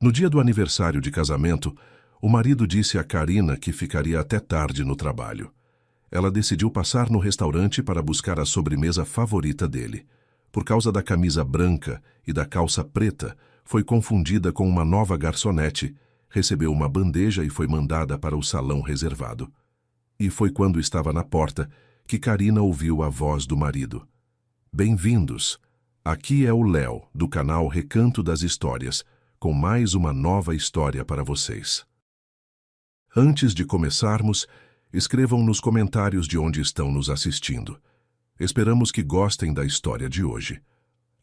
No dia do aniversário de casamento, o marido disse a Karina que ficaria até tarde no trabalho. Ela decidiu passar no restaurante para buscar a sobremesa favorita dele. Por causa da camisa branca e da calça preta, foi confundida com uma nova garçonete, recebeu uma bandeja e foi mandada para o salão reservado. E foi quando estava na porta que Karina ouviu a voz do marido. Bem-vindos! Aqui é o Léo, do canal Recanto das Histórias, com mais uma nova história para vocês. Antes de começarmos, escrevam nos comentários de onde estão nos assistindo. Esperamos que gostem da história de hoje.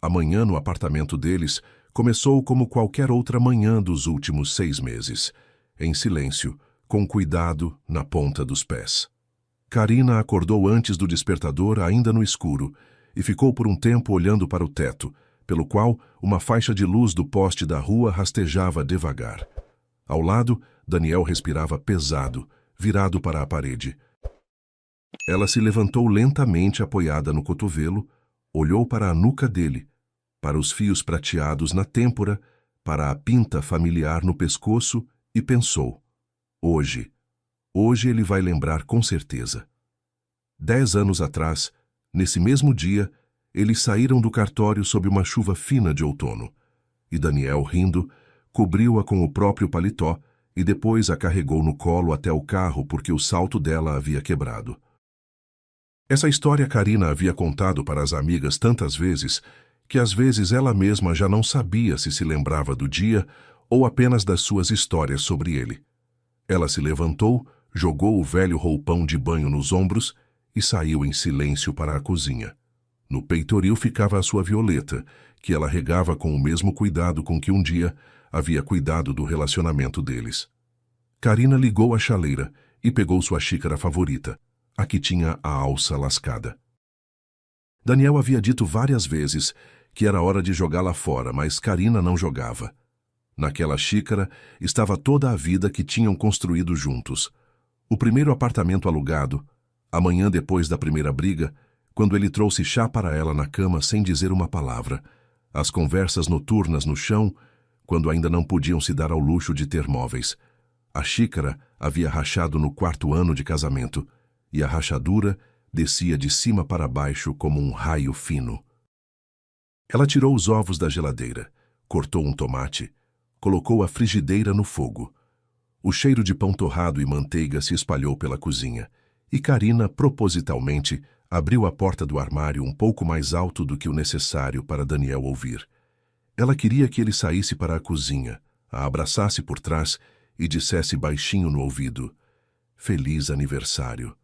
A manhã no apartamento deles começou como qualquer outra manhã dos últimos 6 meses, em silêncio, com cuidado na ponta dos pés. Karina acordou antes do despertador, ainda no escuro, e ficou por um tempo olhando para o teto, pelo qual uma faixa de luz do poste da rua rastejava devagar. Ao lado, Daniel respirava pesado, virado para a parede. Ela se levantou lentamente apoiada no cotovelo, olhou para a nuca dele, para os fios prateados na têmpora, para a pinta familiar no pescoço e pensou: hoje ele vai lembrar com certeza. 10 anos atrás, nesse mesmo dia, eles saíram do cartório sob uma chuva fina de outono, e Daniel, rindo, cobriu-a com o próprio paletó e depois a carregou no colo até o carro porque o salto dela havia quebrado. Essa história Karina havia contado para as amigas tantas vezes que às vezes ela mesma já não sabia se lembrava do dia ou apenas das suas histórias sobre ele. Ela se levantou, jogou o velho roupão de banho nos ombros e saiu em silêncio para a cozinha. No peitoril ficava a sua Violeta, que ela regava com o mesmo cuidado com que um dia havia cuidado do relacionamento deles. Karina ligou a chaleira e pegou sua xícara favorita, a que tinha a alça lascada. Daniel havia dito várias vezes que era hora de jogá-la fora, mas Karina não jogava. Naquela xícara estava toda a vida que tinham construído juntos. O primeiro apartamento alugado, a manhã depois da primeira briga, quando ele trouxe chá para ela na cama sem dizer uma palavra, as conversas noturnas no chão, quando ainda não podiam se dar ao luxo de ter móveis. A xícara havia rachado no 4º ano de casamento, e a rachadura descia de cima para baixo como um raio fino. Ela tirou os ovos da geladeira, cortou um tomate, colocou a frigideira no fogo. O cheiro de pão torrado e manteiga se espalhou pela cozinha, e Karina, propositalmente, abriu a porta do armário um pouco mais alto do que o necessário para Daniel ouvir. Ela queria que ele saísse para a cozinha, a abraçasse por trás e dissesse baixinho no ouvido: "Feliz aniversário."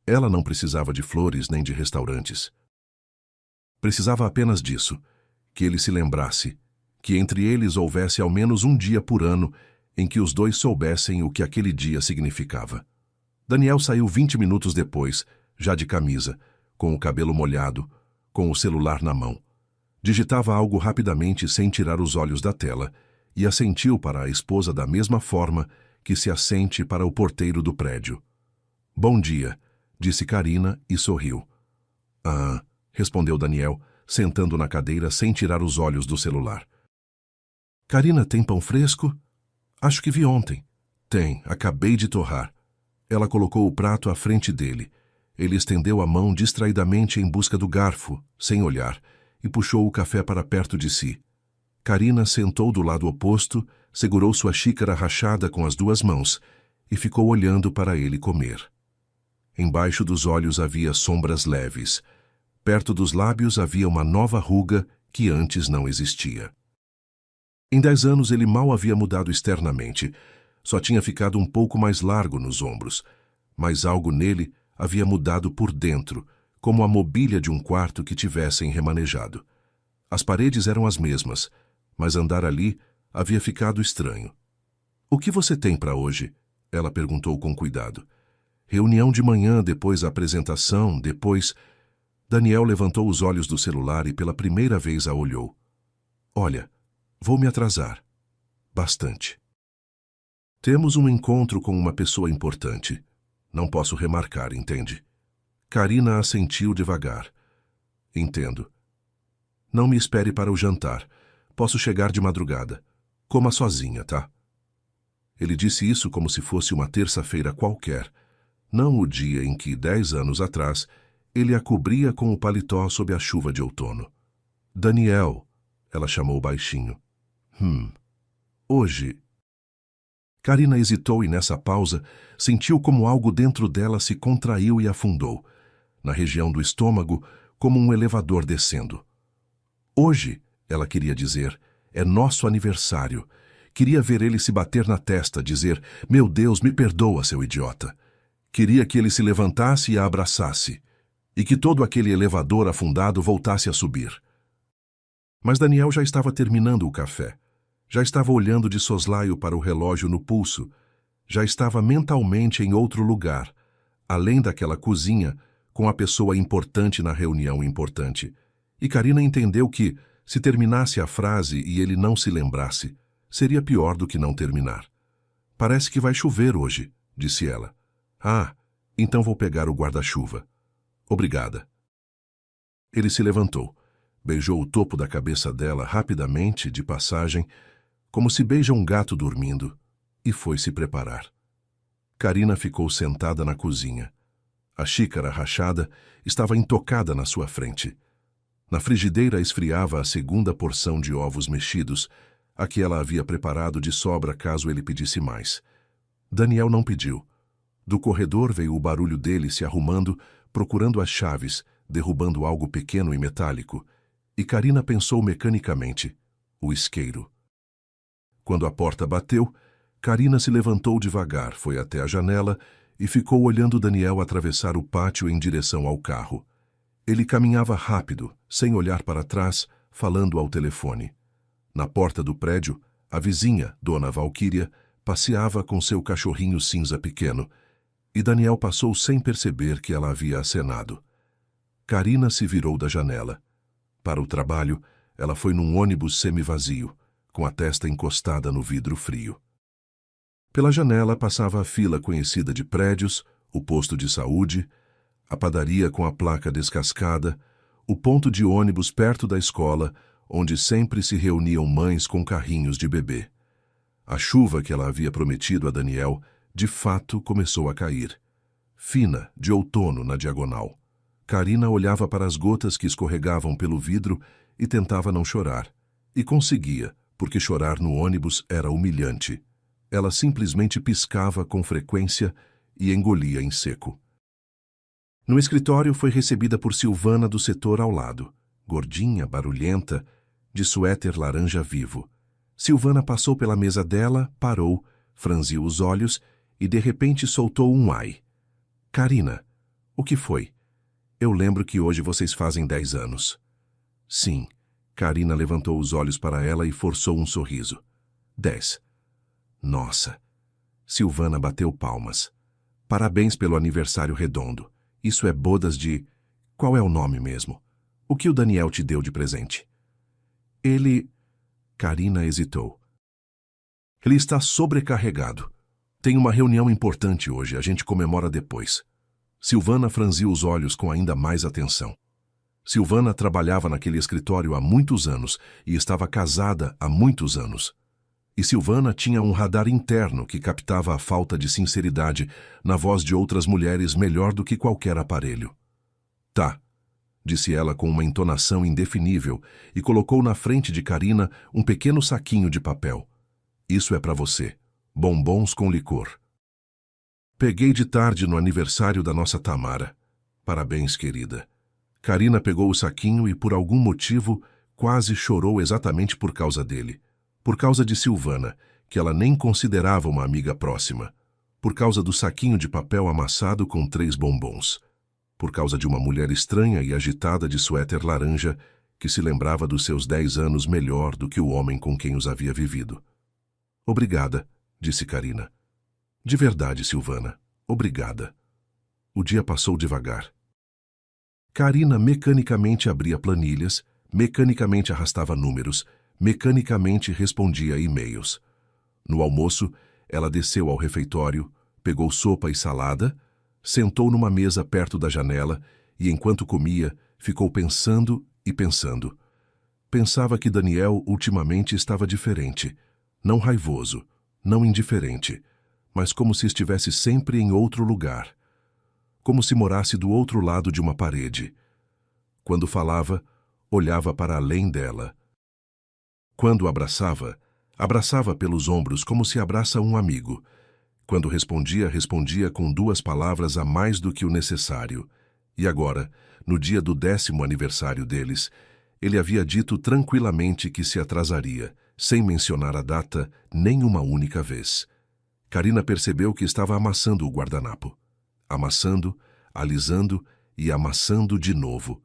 Ela não precisava de flores nem de restaurantes. Precisava apenas disso, que ele se lembrasse, que entre eles houvesse ao menos um dia por ano em que os dois soubessem o que aquele dia significava. Daniel saiu 20 minutos depois, já de camisa, com o cabelo molhado, com o celular na mão. Digitava algo rapidamente sem tirar os olhos da tela e assentiu para a esposa da mesma forma que se assente para o porteiro do prédio. "Bom dia", disse Karina e sorriu. "Ah", respondeu Daniel, sentando na cadeira sem tirar os olhos do celular. "Karina, tem pão fresco?" "Acho que vi ontem." "Tem, acabei de torrar." Ela colocou o prato à frente dele. Ele estendeu a mão distraidamente em busca do garfo, sem olhar, e puxou o café para perto de si. Karina sentou do lado oposto, segurou sua xícara rachada com as 2 mãos e ficou olhando para ele comer. Embaixo dos olhos havia sombras leves. Perto dos lábios havia uma nova ruga que antes não existia. Em 10 anos ele mal havia mudado externamente. Só tinha ficado um pouco mais largo nos ombros, mas algo nele havia mudado por dentro, como a mobília de um quarto que tivessem remanejado. As paredes eram as mesmas, mas andar ali havia ficado estranho. "O que você tem para hoje?" ela perguntou com cuidado. "Reunião de manhã, depois a apresentação, depois..." Daniel levantou os olhos do celular e pela primeira vez a olhou. "Olha, vou me atrasar. Bastante. Temos um encontro com uma pessoa importante. Não posso remarcar, entende?" Karina assentiu devagar. "Entendo. Não me espere para o jantar. Posso chegar de madrugada. Coma sozinha, tá? Ele disse isso como se fosse uma terça-feira qualquer, não o dia em que, 10 anos atrás, ele a cobria com o paletó sob a chuva de outono. Daniel, ela chamou baixinho. Hoje. Karina hesitou e nessa pausa sentiu como algo dentro dela se contraiu e afundou, na região do estômago, como um elevador descendo. Hoje, ela queria dizer, é nosso aniversário. Queria ver ele se bater na testa, dizer, meu Deus, me perdoa, seu idiota. Queria que ele se levantasse e a abraçasse, e que todo aquele elevador afundado voltasse a subir. Mas Daniel já estava terminando o café. Já estava olhando de soslaio para o relógio no pulso. Já estava mentalmente em outro lugar, além daquela cozinha, com a pessoa importante na reunião importante. E Karina entendeu que, se terminasse a frase e ele não se lembrasse, seria pior do que não terminar. Parece que vai chover hoje, disse ela. Ah, então vou pegar o guarda-chuva. Obrigada. Ele se levantou, beijou o topo da cabeça dela rapidamente, de passagem, como se beija um gato dormindo, e foi se preparar. Karina ficou sentada na cozinha. A xícara rachada estava intocada na sua frente. Na frigideira esfriava a segunda porção de ovos mexidos, a que ela havia preparado de sobra caso ele pedisse mais. Daniel não pediu. Do corredor veio o barulho dele se arrumando, procurando as chaves, derrubando algo pequeno e metálico, e Karina pensou mecanicamente, o isqueiro. Quando a porta bateu, Karina se levantou devagar, foi até a janela e ficou olhando Daniel atravessar o pátio em direção ao carro. Ele caminhava rápido, sem olhar para trás, falando ao telefone. Na porta do prédio, a vizinha, Dona Valquíria, passeava com seu cachorrinho cinza pequeno, e Daniel passou sem perceber que ela havia acenado. Karina se virou da janela. Para o trabalho, ela foi num ônibus semivazio, com a testa encostada no vidro frio. Pela janela passava a fila conhecida de prédios, o posto de saúde, a padaria com a placa descascada, o ponto de ônibus perto da escola, onde sempre se reuniam mães com carrinhos de bebê. A chuva que ela havia prometido a Daniel, de fato, começou a cair. Fina, de outono na diagonal. Karina olhava para as gotas que escorregavam pelo vidro e tentava não chorar. E conseguia, porque chorar no ônibus era humilhante. Ela simplesmente piscava com frequência e engolia em seco. No escritório foi recebida por Silvana do setor ao lado, gordinha, barulhenta, de suéter laranja vivo. Silvana passou pela mesa dela, parou, franziu os olhos e de repente soltou um ai. Karina, o que foi? Eu lembro que hoje vocês fazem 10 anos. Sim. Karina levantou os olhos para ela e forçou um sorriso. 10. Nossa. Silvana bateu palmas. Parabéns pelo aniversário redondo. Isso é bodas de... Qual é o nome mesmo? O que o Daniel te deu de presente? Ele... Karina hesitou. Ele está sobrecarregado. Tem uma reunião importante hoje, a gente comemora depois. Silvana franziu os olhos com ainda mais atenção. Silvana trabalhava naquele escritório há muitos anos e estava casada há muitos anos. E Silvana tinha um radar interno que captava a falta de sinceridade na voz de outras mulheres melhor do que qualquer aparelho. Tá, disse ela com uma entonação indefinível e colocou na frente de Karina um pequeno saquinho de papel. Isso é para você. Bombons com licor. Peguei de tarde no aniversário da nossa Tamara. Parabéns, querida. Karina pegou o saquinho e, por algum motivo, quase chorou exatamente por causa dele. Por causa de Silvana, que ela nem considerava uma amiga próxima. Por causa do saquinho de papel amassado com 3 bombons. Por causa de uma mulher estranha e agitada de suéter laranja que se lembrava dos seus 10 anos melhor do que o homem com quem os havia vivido. Obrigada, disse Karina. De verdade, Silvana. Obrigada. O dia passou devagar. Karina mecanicamente abria planilhas, mecanicamente arrastava números, mecanicamente respondia e-mails. No almoço, ela desceu ao refeitório, pegou sopa e salada, sentou numa mesa perto da janela e, enquanto comia, ficou pensando e pensando. Pensava que Daniel ultimamente estava diferente. Não raivoso, não indiferente, mas como se estivesse sempre em outro lugar. Como se morasse do outro lado de uma parede. Quando falava, olhava para além dela. Quando abraçava, abraçava pelos ombros como se abraça um amigo. Quando respondia, respondia com 2 palavras a mais do que o necessário. E agora, no dia do 10º aniversário deles, ele havia dito tranquilamente que se atrasaria, sem mencionar a data nem uma única vez. Carina percebeu que estava amassando o guardanapo. Amassando, alisando e amassando de novo.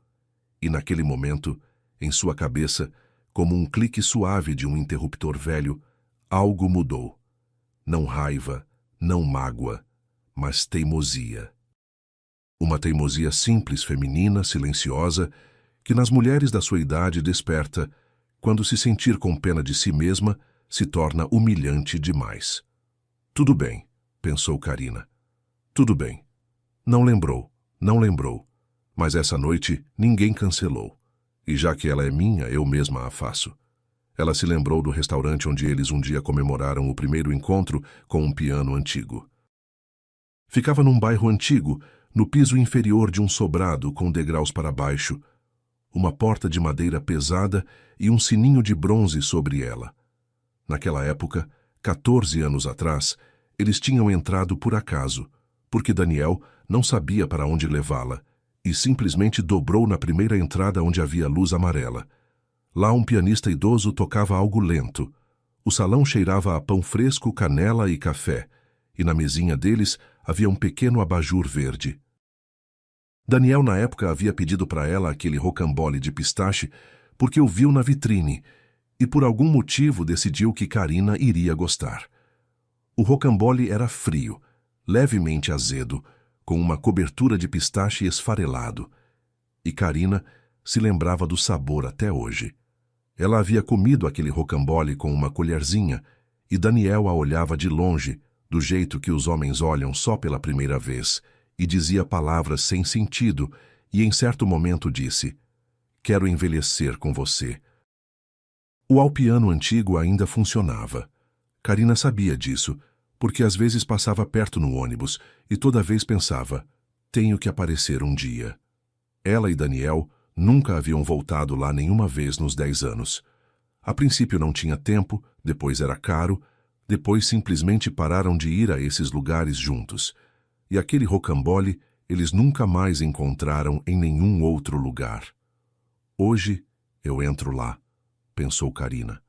E naquele momento, em sua cabeça, como um clique suave de um interruptor velho, algo mudou. Não raiva, não mágoa, mas teimosia. Uma teimosia simples, feminina, silenciosa, que nas mulheres da sua idade desperta, quando se sentir com pena de si mesma, se torna humilhante demais. Tudo bem, pensou Carina. Tudo bem. Não lembrou, mas essa noite ninguém cancelou. E já que ela é minha, eu mesma a faço. Ela se lembrou do restaurante onde eles um dia comemoraram o primeiro encontro com um piano antigo. Ficava num bairro antigo, no piso inferior de um sobrado com degraus para baixo, uma porta de madeira pesada e um sininho de bronze sobre ela. Naquela época, 14 anos atrás, eles tinham entrado por acaso, porque Daniel não sabia para onde levá-la, e simplesmente dobrou na primeira entrada onde havia luz amarela. Lá um pianista idoso tocava algo lento. O salão cheirava a pão fresco, canela e café, e na mesinha deles havia um pequeno abajur verde. Daniel na época havia pedido para ela aquele rocambole de pistache porque o viu na vitrine, e por algum motivo decidiu que Carina iria gostar. O rocambole era frio, levemente azedo, com uma cobertura de pistache esfarelado, e Carina se lembrava do sabor até hoje. Ela havia comido aquele rocambole com uma colherzinha, e Daniel a olhava de longe, do jeito que os homens olham só pela primeira vez, e dizia palavras sem sentido, e em certo momento disse: "Quero envelhecer com você." O alpiano antigo ainda funcionava. Carina sabia disso, porque às vezes passava perto no ônibus e toda vez pensava: tenho que aparecer um dia. Ela e Daniel nunca haviam voltado lá nenhuma vez nos 10 anos. A princípio não tinha tempo, depois era caro, depois simplesmente pararam de ir a esses lugares juntos. E aquele rocambole eles nunca mais encontraram em nenhum outro lugar. Hoje eu entro lá, pensou Carina.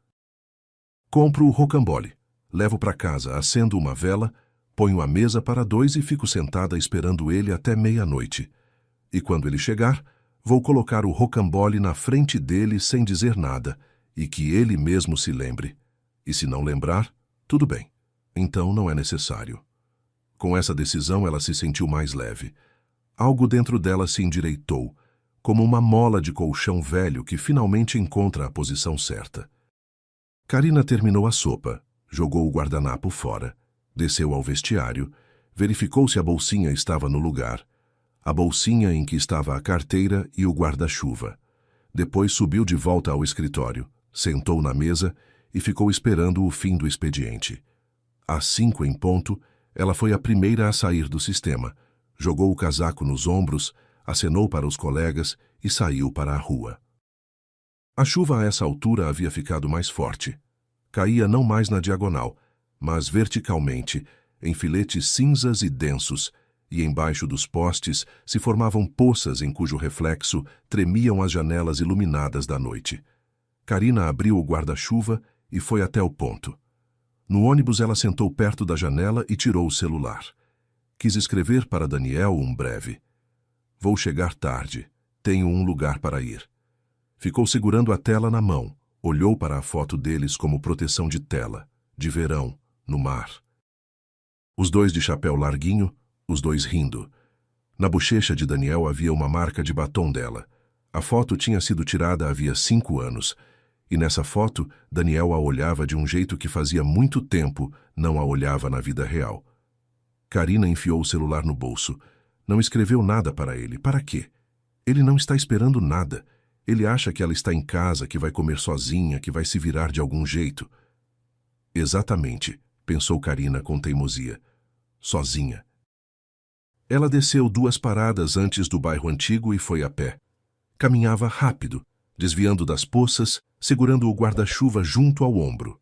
Compro o rocambole, levo para casa, acendo uma vela, ponho a mesa para 2 e fico sentada esperando ele até meia-noite. E quando ele chegar, vou colocar o rocambole na frente dele sem dizer nada, e que ele mesmo se lembre. E se não lembrar, tudo bem, então não é necessário. Com essa decisão ela se sentiu mais leve. Algo dentro dela se endireitou, como uma mola de colchão velho que finalmente encontra a posição certa. Carina terminou a sopa, jogou o guardanapo fora, desceu ao vestiário, verificou se a bolsinha estava no lugar, a bolsinha em que estava a carteira e o guarda-chuva. Depois subiu de volta ao escritório, sentou na mesa e ficou esperando o fim do expediente. Às 5 em ponto, ela foi a primeira a sair do sistema, jogou o casaco nos ombros, acenou para os colegas e saiu para a rua. A chuva a essa altura havia ficado mais forte. Caía não mais na diagonal, mas verticalmente, em filetes cinzas e densos, e embaixo dos postes se formavam poças em cujo reflexo tremiam as janelas iluminadas da noite. Carina abriu o guarda-chuva e foi até o ponto. No ônibus ela sentou perto da janela e tirou o celular. Quis escrever para Daniel um breve. Vou chegar tarde. Tenho um lugar para ir. Ficou segurando a tela na mão. Olhou para a foto deles como proteção de tela, de verão, no mar. Os dois de chapéu larguinho, os dois rindo. Na bochecha de Daniel havia uma marca de batom dela. A foto tinha sido tirada havia 5 anos. E nessa foto, Daniel a olhava de um jeito que fazia muito tempo não a olhava na vida real. Carina enfiou o celular no bolso. Não escreveu nada para ele. Para quê? Ele não está esperando nada. Ele acha que ela está em casa, que vai comer sozinha, que vai se virar de algum jeito. Exatamente, pensou Karina com teimosia. Sozinha. Ela desceu 2 paradas antes do bairro antigo e foi a pé. Caminhava rápido, desviando das poças, segurando o guarda-chuva junto ao ombro.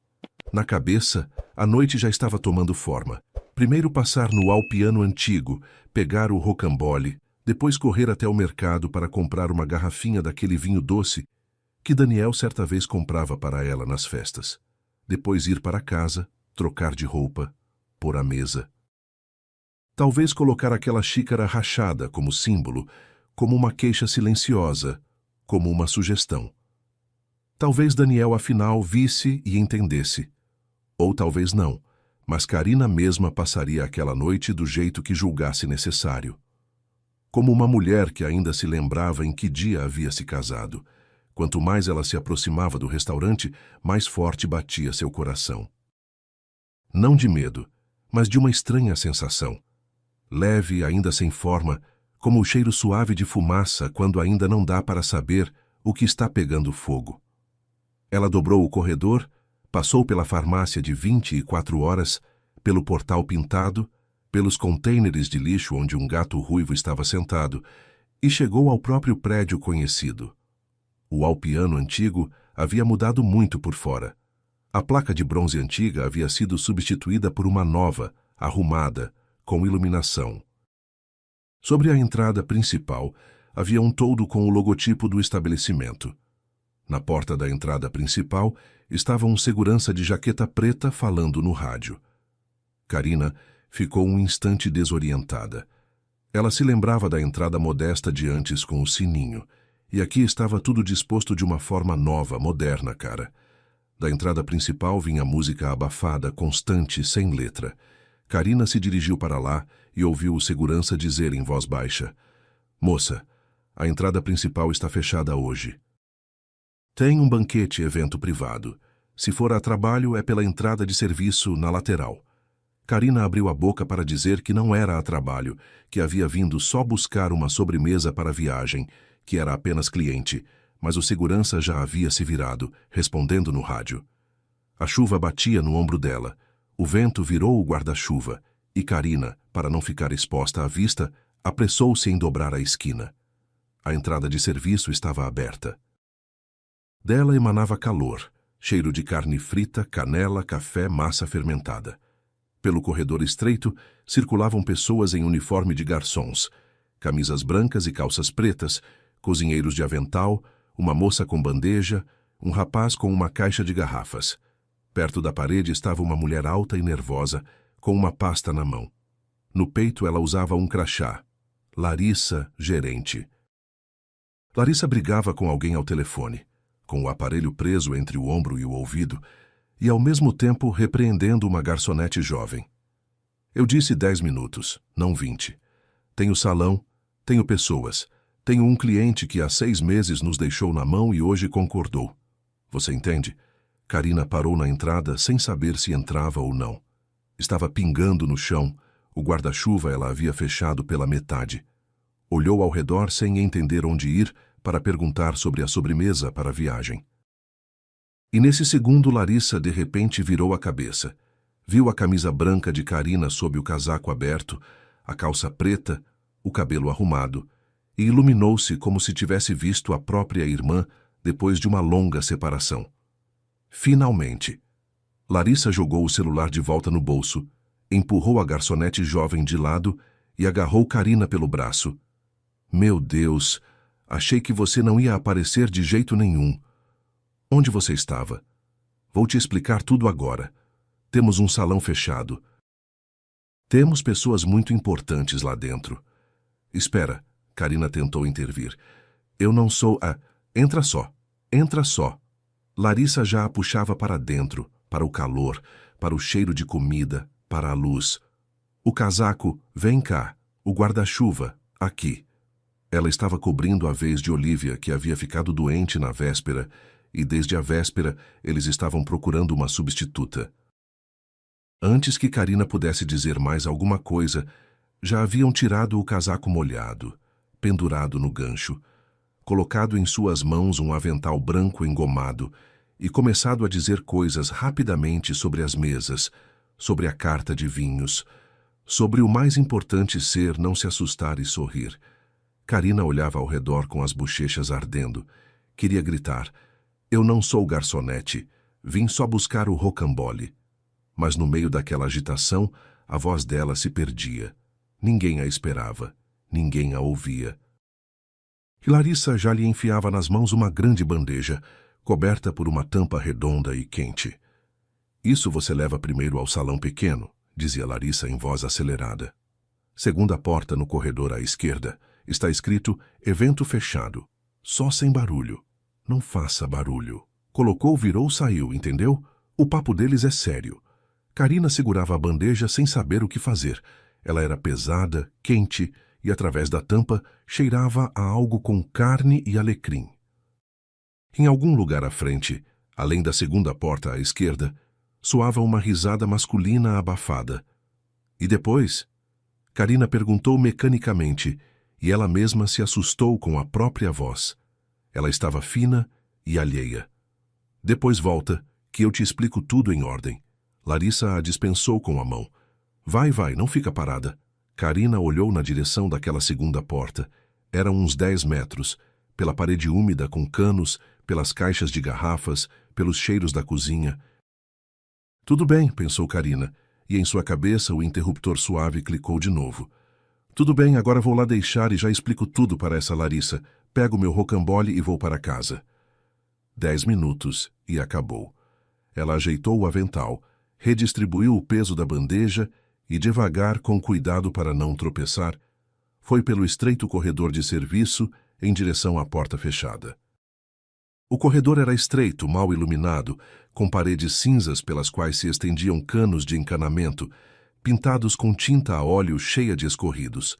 Na cabeça, a noite já estava tomando forma. Primeiro passar no Alpiano antigo, pegar o rocambole, depois correr até o mercado para comprar uma garrafinha daquele vinho doce que Daniel certa vez comprava para ela nas festas. Depois ir para casa, trocar de roupa, pôr a mesa. Talvez colocar aquela xícara rachada como símbolo, como uma queixa silenciosa, como uma sugestão. Talvez Daniel afinal visse e entendesse. Ou talvez não, mas Karina mesma passaria aquela noite do jeito que julgasse necessário. Como uma mulher que ainda se lembrava em que dia havia se casado. Quanto mais ela se aproximava do restaurante, mais forte batia seu coração. Não de medo, mas de uma estranha sensação. Leve, ainda sem forma, como o cheiro suave de fumaça quando ainda não dá para saber o que está pegando fogo. Ela dobrou o corredor, passou pela farmácia de 24 horas, pelo portal pintado, pelos contêineres de lixo onde um gato ruivo estava sentado, e chegou ao próprio prédio conhecido. O Alpiano antigo havia mudado muito por fora. A placa de bronze antiga havia sido substituída por uma nova, arrumada, com iluminação. Sobre a entrada principal, havia um toldo com o logotipo do estabelecimento. Na porta da entrada principal, estava um segurança de jaqueta preta falando no rádio. Karina ficou um instante desorientada. Ela se lembrava da entrada modesta de antes com o sininho, e aqui estava tudo disposto de uma forma nova, moderna, cara. Da entrada principal vinha música abafada, constante, sem letra. Karina se dirigiu para lá e ouviu o segurança dizer em voz baixa: "Moça, a entrada principal está fechada hoje. Tem um banquete evento privado. Se for a trabalho, é pela entrada de serviço na lateral." Karina abriu a boca para dizer que não era a trabalho, que havia vindo só buscar uma sobremesa para a viagem, que era apenas cliente, mas o segurança já havia se virado, respondendo no rádio. A chuva batia no ombro dela. O vento virou o guarda-chuva, e Karina, para não ficar exposta à vista, apressou-se em dobrar a esquina. A entrada de serviço estava aberta. Dela emanava calor, cheiro de carne frita, canela, café, massa fermentada. Pelo corredor estreito, circulavam pessoas em uniforme de garçons, camisas brancas e calças pretas, cozinheiros de avental, uma moça com bandeja, um rapaz com uma caixa de garrafas. Perto da parede estava uma mulher alta e nervosa, com uma pasta na mão. No peito ela usava um crachá. Larissa, gerente. Larissa brigava com alguém ao telefone, com o aparelho preso entre o ombro e o ouvido, e ao mesmo tempo repreendendo uma garçonete jovem. Eu disse 10 minutos, não 20. Tenho salão, tenho pessoas, tenho um cliente que há 6 meses nos deixou na mão e hoje concordou. Você entende? Karina parou na entrada sem saber se entrava ou não. Estava pingando no chão, o guarda-chuva ela havia fechado pela metade. Olhou ao redor sem entender onde ir para perguntar sobre a sobremesa para a viagem. E nesse segundo Larissa de repente virou a cabeça. Viu a camisa branca de Karina sob o casaco aberto, a calça preta, o cabelo arrumado, e iluminou-se como se tivesse visto a própria irmã depois de uma longa separação. Finalmente. Larissa jogou o celular de volta no bolso, empurrou a garçonete jovem de lado e agarrou Karina pelo braço. Meu Deus, achei que você não ia aparecer de jeito nenhum. Onde você estava? Vou te explicar tudo agora. Temos um salão fechado. Temos pessoas muito importantes lá dentro. Espera, Karina tentou intervir. Eu não sou a... Entra só, entra só. Larissa já a puxava para dentro, para o calor, para o cheiro de comida, para a luz. O casaco, vem cá. O guarda-chuva, aqui. Ela estava cobrindo a vez de Olivia, que havia ficado doente na véspera, e desde a véspera eles estavam procurando uma substituta. Antes que Karina pudesse dizer mais alguma coisa, já haviam tirado o casaco molhado, pendurado no gancho, colocado em suas mãos um avental branco engomado e começado a dizer coisas rapidamente sobre as mesas, sobre a carta de vinhos, sobre o mais importante ser não se assustar e sorrir. Carina olhava ao redor com as bochechas ardendo. Queria gritar: "Eu não sou garçonete, vim só buscar o rocambole." Mas no meio daquela agitação, a voz dela se perdia. Ninguém a esperava, ninguém a ouvia. E Larissa já lhe enfiava nas mãos uma grande bandeja, coberta por uma tampa redonda e quente. "Isso você leva primeiro ao salão pequeno", dizia Larissa em voz acelerada. "Segunda porta no corredor à esquerda. Está escrito evento fechado. Só sem barulho. Não faça barulho." Colocou, virou, saiu, entendeu? O papo deles é sério. Carina segurava a bandeja sem saber o que fazer. Ela era pesada, quente e, através da tampa, cheirava a algo com carne e alecrim. Em algum lugar à frente, além da segunda porta à esquerda, soava uma risada masculina abafada. E depois? Carina perguntou mecanicamente, e ela mesma se assustou com a própria voz. Ela estava fina e alheia. "Depois volta, que eu te explico tudo em ordem." Larissa a dispensou com a mão. Vai, não fica parada." Carina olhou na direção daquela segunda porta. Eram uns 10 metros, pela parede úmida com canos, pelas caixas de garrafas, pelos cheiros da cozinha. "Tudo bem", pensou Carina, e em sua cabeça o interruptor suave clicou de novo. "Tudo bem, agora vou lá deixar e já explico tudo para essa Larissa. Pego meu rocambole e vou para casa." 10 minutos e acabou. Ela ajeitou o avental, redistribuiu o peso da bandeja e, devagar, com cuidado para não tropeçar, foi pelo estreito corredor de serviço em direção à porta fechada. O corredor era estreito, mal iluminado, com paredes cinzas pelas quais se estendiam canos de encanamento, pintados com tinta a óleo cheia de escorridos.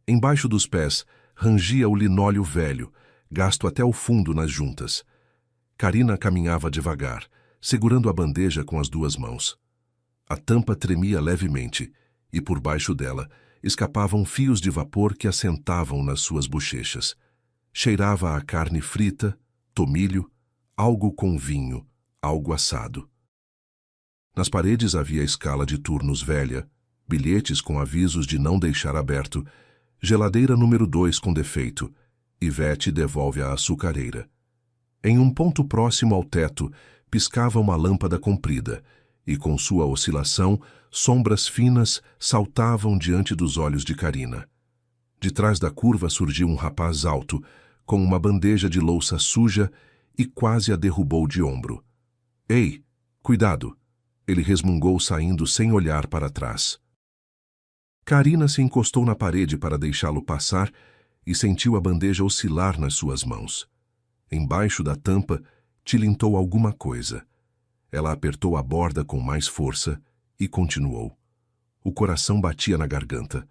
Embaixo dos pés rangia o linóleo velho, gasto até o fundo nas juntas. Carina caminhava devagar, segurando a bandeja com as 2 mãos. A tampa tremia levemente, e por baixo dela escapavam fios de vapor que assentavam nas suas bochechas. Cheirava a carne frita, tomilho, algo com vinho, algo assado. Nas paredes havia escala de turnos velha, bilhetes com avisos de não deixar aberto, geladeira número 2 com defeito, Ivete devolve a açucareira. Em um ponto próximo ao teto, piscava uma lâmpada comprida, e com sua oscilação, sombras finas saltavam diante dos olhos de Carina. De trás da curva surgiu um rapaz alto, com uma bandeja de louça suja, e quase a derrubou de ombro. "Ei, cuidado!" Ele resmungou saindo sem olhar para trás. Carina se encostou na parede para deixá-lo passar e sentiu a bandeja oscilar nas suas mãos. Embaixo da tampa, tilintou alguma coisa. Ela apertou a borda com mais força e continuou. O coração batia na garganta.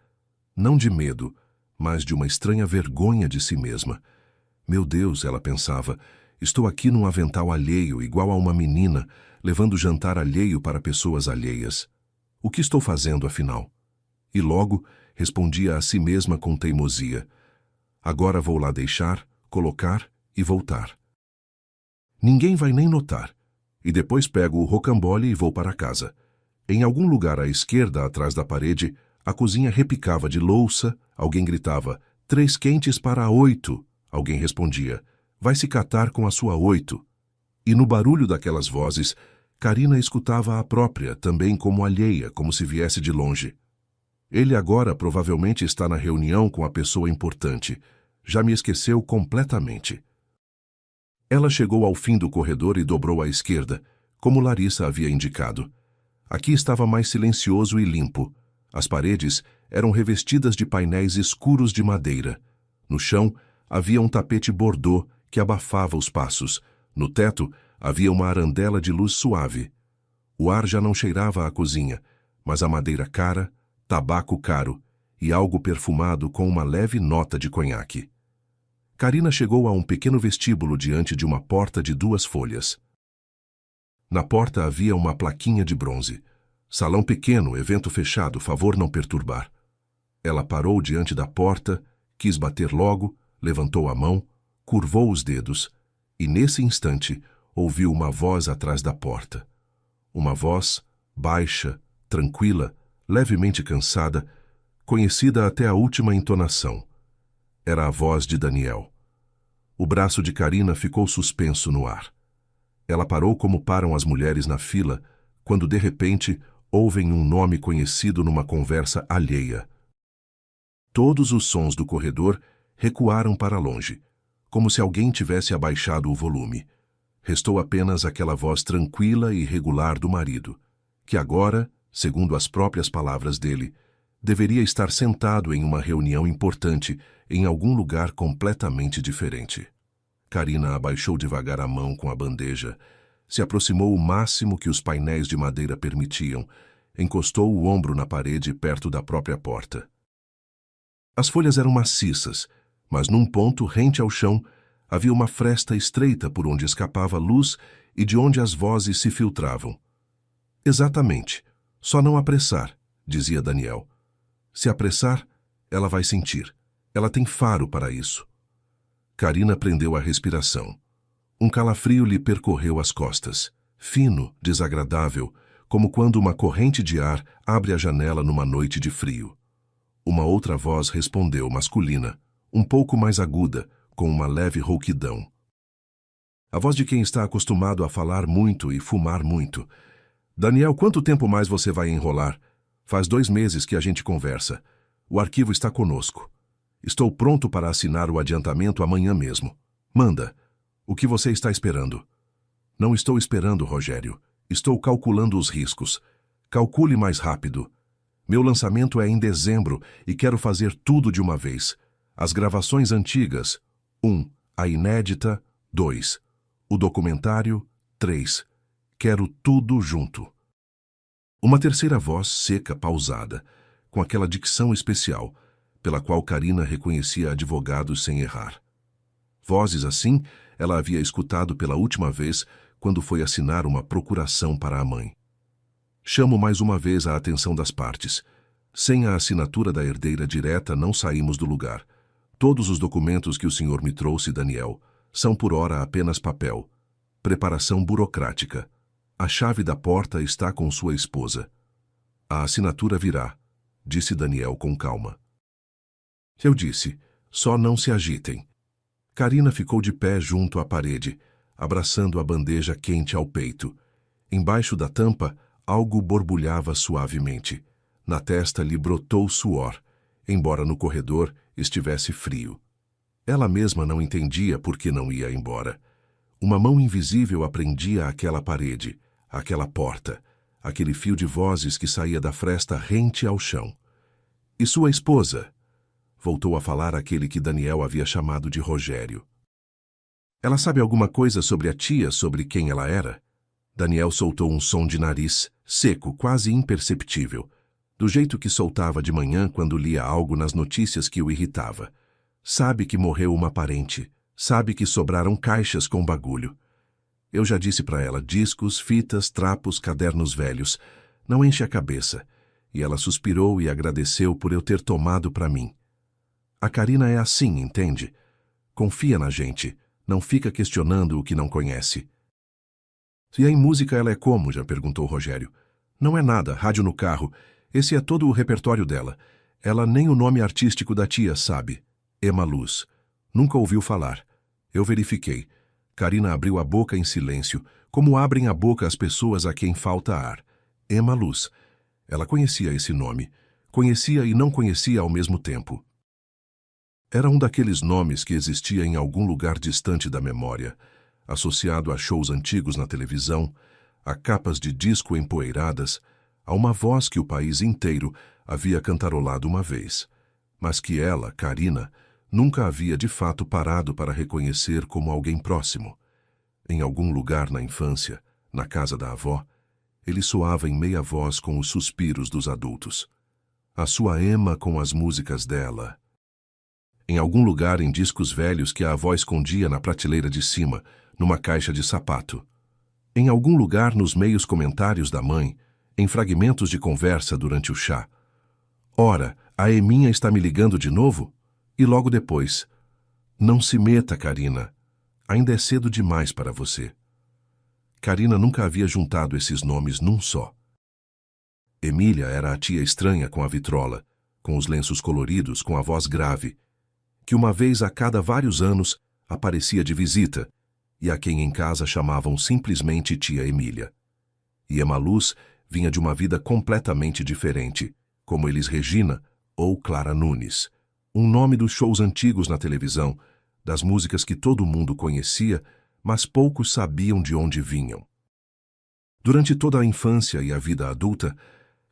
Não de medo, mas de uma estranha vergonha de si mesma. "Meu Deus", ela pensava, "estou aqui num avental alheio, igual a uma menina, levando jantar alheio para pessoas alheias. O que estou fazendo, afinal?" E logo respondia a si mesma com teimosia: "Agora vou lá deixar, colocar e voltar. Ninguém vai nem notar. E depois pego o rocambole e vou para casa." Em algum lugar à esquerda, atrás da parede, a cozinha repicava de louça, alguém gritava: "3 quentes para 8. Alguém respondia: "Vai se catar com a sua 8. E no barulho daquelas vozes, Carina escutava a própria, também como alheia, como se viesse de longe. "Ele agora provavelmente está na reunião com a pessoa importante. Já me esqueceu completamente." Ela chegou ao fim do corredor e dobrou à esquerda, como Larissa havia indicado. Aqui estava mais silencioso e limpo. As paredes eram revestidas de painéis escuros de madeira. No chão havia um tapete bordô que abafava os passos. No teto havia uma arandela de luz suave. O ar já não cheirava à cozinha, mas a madeira cara, tabaco caro e algo perfumado com uma leve nota de conhaque. Carina chegou a um pequeno vestíbulo diante de uma porta de 2 folhas. Na porta havia uma plaquinha de bronze. "Salão pequeno, evento fechado, favor não perturbar." Ela parou diante da porta, quis bater logo, levantou a mão, curvou os dedos, e nesse instante ouviu uma voz atrás da porta. Uma voz, baixa, tranquila, levemente cansada, conhecida até a última entonação. Era a voz de Daniel. O braço de Carina ficou suspenso no ar. Ela parou como param as mulheres na fila, quando de repente ouvem um nome conhecido numa conversa alheia. Todos os sons do corredor recuaram para longe, como se alguém tivesse abaixado o volume. Restou apenas aquela voz tranquila e regular do marido, que agora, segundo as próprias palavras dele, deveria estar sentado em uma reunião importante em algum lugar completamente diferente. Carina abaixou devagar a mão com a bandeja, se aproximou o máximo que os painéis de madeira permitiam, encostou o ombro na parede perto da própria porta. As folhas eram maciças, mas num ponto rente ao chão havia uma fresta estreita por onde escapava a luz e de onde as vozes se filtravam. Exatamente. Só não apressar, dizia Daniel. Se apressar, ela vai sentir. Ela tem faro para isso. Carina prendeu a respiração. Um calafrio lhe percorreu as costas, fino, desagradável, como quando uma corrente de ar abre a janela numa noite de frio. Uma outra voz respondeu, masculina, um pouco mais aguda, com uma leve rouquidão. A voz de quem está acostumado a falar muito e fumar muito. Daniel, quanto tempo mais você vai enrolar? Faz 2 meses que a gente conversa. O arquivo está conosco. Estou pronto para assinar o adiantamento amanhã mesmo. Manda. O que você está esperando? Não estou esperando, Rogério. Estou calculando os riscos. Calcule mais rápido. Meu lançamento é em dezembro e quero fazer tudo de uma vez. As gravações antigas. 1. A inédita. 2. O documentário. 3. Quero tudo junto. Uma terceira voz seca, pausada, com aquela dicção especial, pela qual Carina reconhecia advogados sem errar. Vozes assim ela havia escutado pela última vez quando foi assinar uma procuração para a mãe. Chamo mais uma vez a atenção das partes. Sem a assinatura da herdeira direta não saímos do lugar. Todos os documentos que o senhor me trouxe, Daniel, são por ora apenas papel. Preparação burocrática. A chave da porta está com sua esposa. A assinatura virá, disse Daniel com calma. Eu disse, só não se agitem. Carina ficou de pé junto à parede, abraçando a bandeja quente ao peito. Embaixo da tampa, algo borbulhava suavemente. Na testa lhe brotou suor, embora no corredor estivesse frio. Ela mesma não entendia por que não ia embora. Uma mão invisível aprendia aquela parede, aquela porta, aquele fio de vozes que saía da fresta rente ao chão. E sua esposa? Voltou a falar aquele que Daniel havia chamado de Rogério. Ela sabe alguma coisa sobre a tia, sobre quem ela era? Daniel soltou um som de nariz, seco, quase imperceptível, do jeito que soltava de manhã quando lia algo nas notícias que o irritava. Sabe que morreu uma parente, sabe que sobraram caixas com bagulho. Eu já disse para ela, discos, fitas, trapos, cadernos velhos. Não enche a cabeça. E ela suspirou e agradeceu por eu ter tomado para mim. A Carina é assim, entende? Confia na gente, não fica questionando o que não conhece. E em música ela é como? Já perguntou Rogério. Não é nada, rádio no carro. Esse é todo o repertório dela. Ela nem o nome artístico da tia sabe. Ema Luz. Nunca ouviu falar. Eu verifiquei. Carina abriu a boca em silêncio, como abrem a boca as pessoas a quem falta ar. Ema Luz. Ela conhecia esse nome. Conhecia e não conhecia ao mesmo tempo. Era um daqueles nomes que existia em algum lugar distante da memória, associado a shows antigos na televisão, a capas de disco empoeiradas, a uma voz que o país inteiro havia cantarolado uma vez, mas que ela, Carina, nunca havia de fato parado para reconhecer como alguém próximo. Em algum lugar na infância, na casa da avó, ele soava em meia voz com os suspiros dos adultos. A sua Ema com as músicas dela. Em algum lugar em discos velhos que a avó escondia na prateleira de cima, numa caixa de sapato. Em algum lugar nos meios comentários da mãe, em fragmentos de conversa durante o chá. Ora, a Eminha está me ligando de novo? E logo depois, não se meta, Carina. Ainda é cedo demais para você. Karina nunca havia juntado esses nomes num só. Emília era a tia estranha com a vitrola, com os lenços coloridos, com a voz grave, que uma vez a cada vários anos aparecia de visita, e a quem em casa chamavam simplesmente tia Emília. E Emaluz vinha de uma vida completamente diferente, como Elis Regina ou Clara Nunes, um nome dos shows antigos na televisão, das músicas que todo mundo conhecia, mas poucos sabiam de onde vinham. Durante toda a infância e a vida adulta,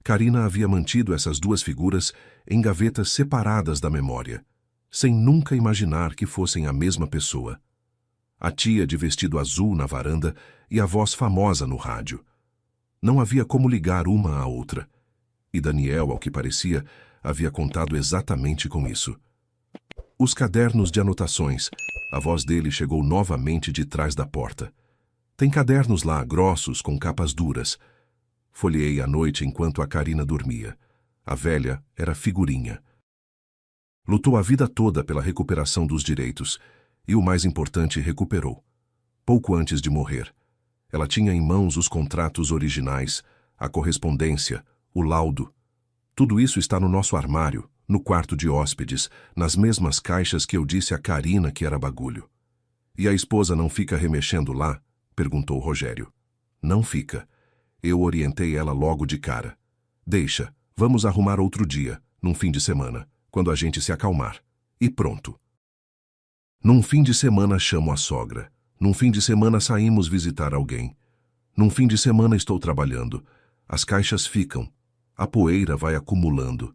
Karina havia mantido essas duas figuras em gavetas separadas da memória, sem nunca imaginar que fossem a mesma pessoa. A tia de vestido azul na varanda e a voz famosa no rádio. Não havia como ligar uma à outra. E Daniel, ao que parecia, havia contado exatamente com isso. Os cadernos de anotações. A voz dele chegou novamente de trás da porta. Tem cadernos lá, grossos, com capas duras. Folheei à noite enquanto a Karina dormia. A velha era figurinha. Lutou a vida toda pela recuperação dos direitos. E o mais importante, recuperou. Pouco antes de morrer. Ela tinha em mãos os contratos originais, a correspondência, o laudo. Tudo isso está no nosso armário, no quarto de hóspedes, nas mesmas caixas que eu disse a Karina que era bagulho. E a esposa não fica remexendo lá? Perguntou Rogério. Não fica. Eu orientei ela logo de cara. Deixa, vamos arrumar outro dia, num fim de semana, quando a gente se acalmar. E pronto. Num fim de semana chamo a sogra. Num fim de semana saímos visitar alguém. Num fim de semana estou trabalhando. As caixas ficam. A poeira vai acumulando.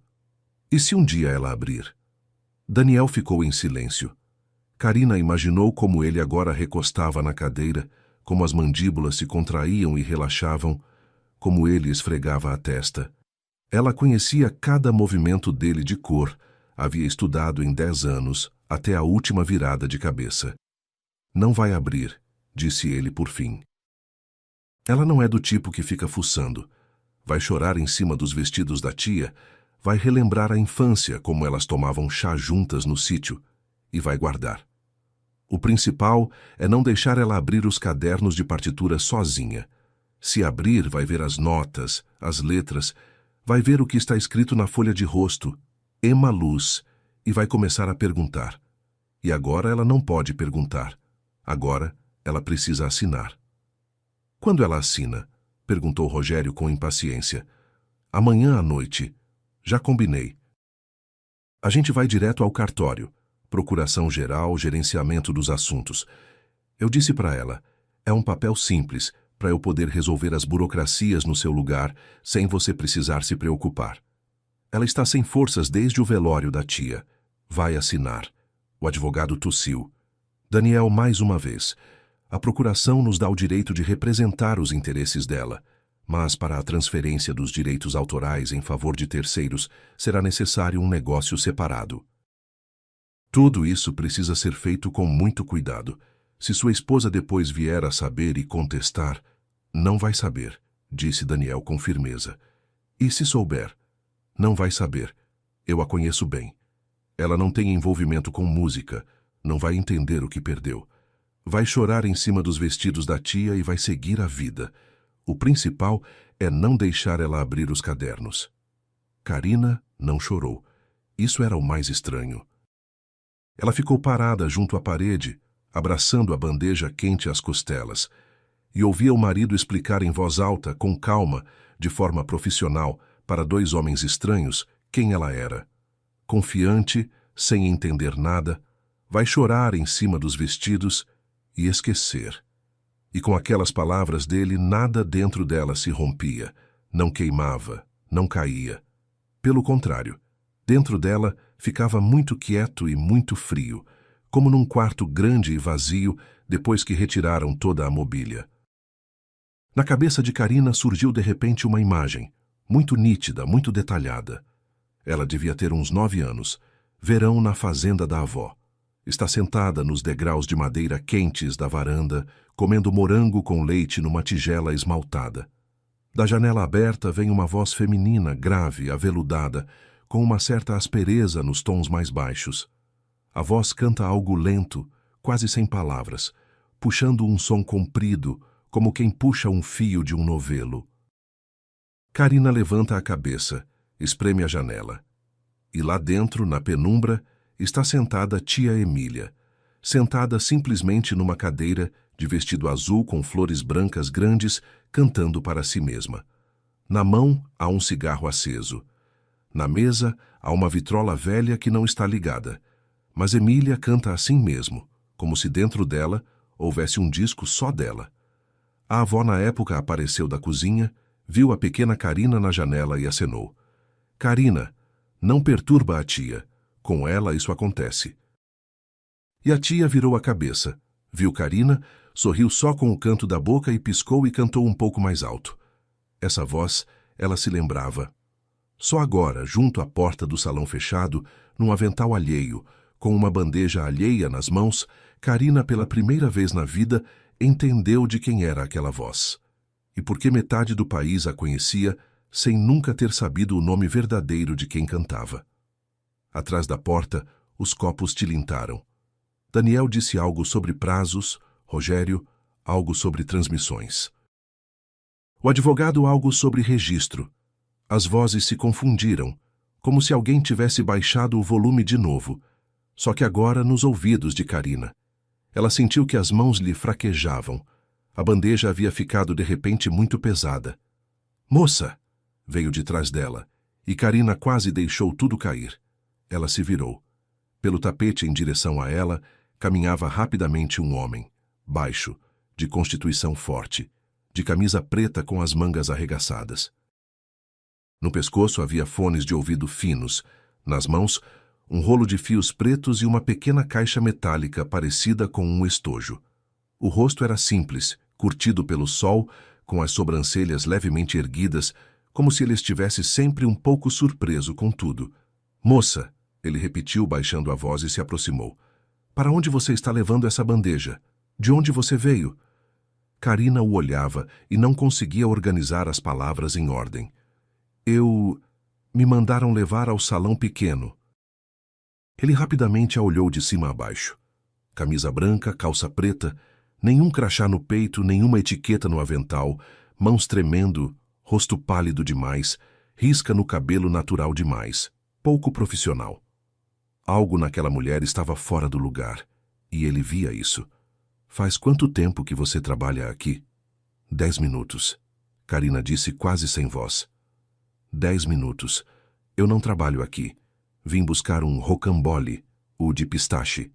E se um dia ela abrir? Daniel ficou em silêncio. Karina imaginou como ele agora recostava na cadeira, como as mandíbulas se contraíam e relaxavam, como ele esfregava a testa. Ela conhecia cada movimento dele de cor, havia estudado em 10 anos, até a última virada de cabeça. Não vai abrir, disse ele por fim. Ela não é do tipo que fica fuçando. Vai chorar em cima dos vestidos da tia, vai relembrar a infância, como elas tomavam chá juntas no sítio, e vai guardar. O principal é não deixar ela abrir os cadernos de partitura sozinha. Se abrir, vai ver as notas, as letras, vai ver o que está escrito na folha de rosto, Emaluz, e vai começar a perguntar. E agora ela não pode perguntar. Agora ela precisa assinar. Quando ela assina? Perguntou Rogério com impaciência. Amanhã à noite. Já combinei. A gente vai direto ao cartório. Procuração geral, gerenciamento dos assuntos. Eu disse para ela, é um papel simples, para eu poder resolver as burocracias no seu lugar, sem você precisar se preocupar. Ela está sem forças desde o velório da tia. Vai assinar. O advogado tossiu. Daniel, mais uma vez. A procuração nos dá o direito de representar os interesses dela, mas para a transferência dos direitos autorais em favor de terceiros, será necessário um negócio separado. Tudo isso precisa ser feito com muito cuidado. Se sua esposa depois vier a saber e contestar, não vai saber, disse Daniel com firmeza. E se souber? Não vai saber. Eu a conheço bem. Ela não tem envolvimento com música, não vai entender o que perdeu. Vai chorar em cima dos vestidos da tia e vai seguir a vida. O principal é não deixar ela abrir os cadernos. Karina não chorou. Isso era o mais estranho. Ela ficou parada junto à parede, abraçando a bandeja quente às costelas, e ouvia o marido explicar em voz alta, com calma, de forma profissional, para 2 homens estranhos, quem ela era. Confiante, sem entender nada, vai chorar em cima dos vestidos e esquecer. E com aquelas palavras dele, nada dentro dela se rompia, não queimava, não caía. Pelo contrário, dentro dela ficava muito quieto e muito frio, como num quarto grande e vazio depois que retiraram toda a mobília. Na cabeça de Karina surgiu de repente uma imagem, muito nítida, muito detalhada. Ela devia ter uns 9 anos, verão na fazenda da avó. Está sentada nos degraus de madeira quentes da varanda, comendo morango com leite numa tigela esmaltada. Da janela aberta vem uma voz feminina, grave, aveludada, com uma certa aspereza nos tons mais baixos. A voz canta algo lento, quase sem palavras, puxando um som comprido, como quem puxa um fio de um novelo. Karina levanta a cabeça, espreme a janela. E lá dentro, na penumbra, está sentada tia Emília, sentada simplesmente numa cadeira, de vestido azul com flores brancas grandes, cantando para si mesma. Na mão há um cigarro aceso. Na mesa há uma vitrola velha que não está ligada, mas Emília canta assim mesmo, como se dentro dela houvesse um disco só dela. A avó na época apareceu da cozinha, viu a pequena Karina na janela e acenou. Karina, não perturba a tia, com ela isso acontece. E a tia virou a cabeça, viu Karina, sorriu só com o canto da boca e piscou e cantou um pouco mais alto. Essa voz, ela se lembrava. Só agora, junto à porta do salão fechado, num avental alheio, com uma bandeja alheia nas mãos, Karina, pela primeira vez na vida, entendeu de quem era aquela voz. E porque metade do país a conhecia, sem nunca ter sabido o nome verdadeiro de quem cantava. Atrás da porta, os copos tilintaram. Daniel disse algo sobre prazos, Rogério, algo sobre transmissões. O advogado algo sobre registro. As vozes se confundiram, como se alguém tivesse baixado o volume de novo, só que agora nos ouvidos de Karina. Ela sentiu que as mãos lhe fraquejavam. A bandeja havia ficado de repente muito pesada. Moça! Veio de trás dela, e Karina quase deixou tudo cair. Ela se virou. Pelo tapete em direção a ela, caminhava rapidamente um homem, baixo, de constituição forte, de camisa preta com as mangas arregaçadas. No pescoço havia fones de ouvido finos, nas mãos, um rolo de fios pretos e uma pequena caixa metálica parecida com um estojo. O rosto era simples, curtido pelo sol, com as sobrancelhas levemente erguidas, como se ele estivesse sempre um pouco surpreso com tudo. Moça, ele repetiu baixando a voz e se aproximou. Para onde você está levando essa bandeja? De onde você veio? Karina o olhava e não conseguia organizar as palavras em ordem. Me mandaram levar ao salão pequeno. Ele rapidamente a olhou de cima a baixo. Camisa branca, calça preta, nenhum crachá no peito, nenhuma etiqueta no avental, mãos tremendo, rosto pálido demais, risca no cabelo natural demais, pouco profissional. Algo naquela mulher estava fora do lugar, e ele via isso. Faz quanto tempo que você trabalha aqui? 10 minutos. Karina disse quase sem voz. 10 minutos. Eu não trabalho aqui. Vim buscar um rocambole, o de pistache.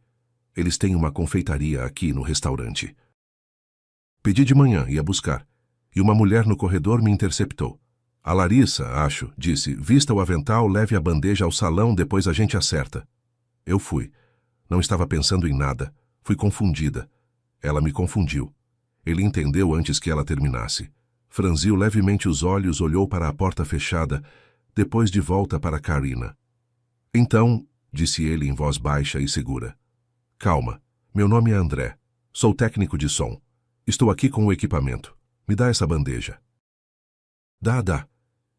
Eles têm uma confeitaria aqui no restaurante. Pedi de manhã, ia buscar, e uma mulher no corredor me interceptou. A Larissa, acho, disse, vista o avental, leve a bandeja ao salão, depois a gente acerta. Eu fui. Não estava pensando em nada. Fui confundida. Ela me confundiu. Ele entendeu antes que ela terminasse. Franziu levemente os olhos, olhou para a porta fechada, depois de volta para Karina. Então, disse ele em voz baixa e segura. Calma, meu nome é André. Sou técnico de som. Estou aqui com o equipamento. Me dá essa bandeja. Dá.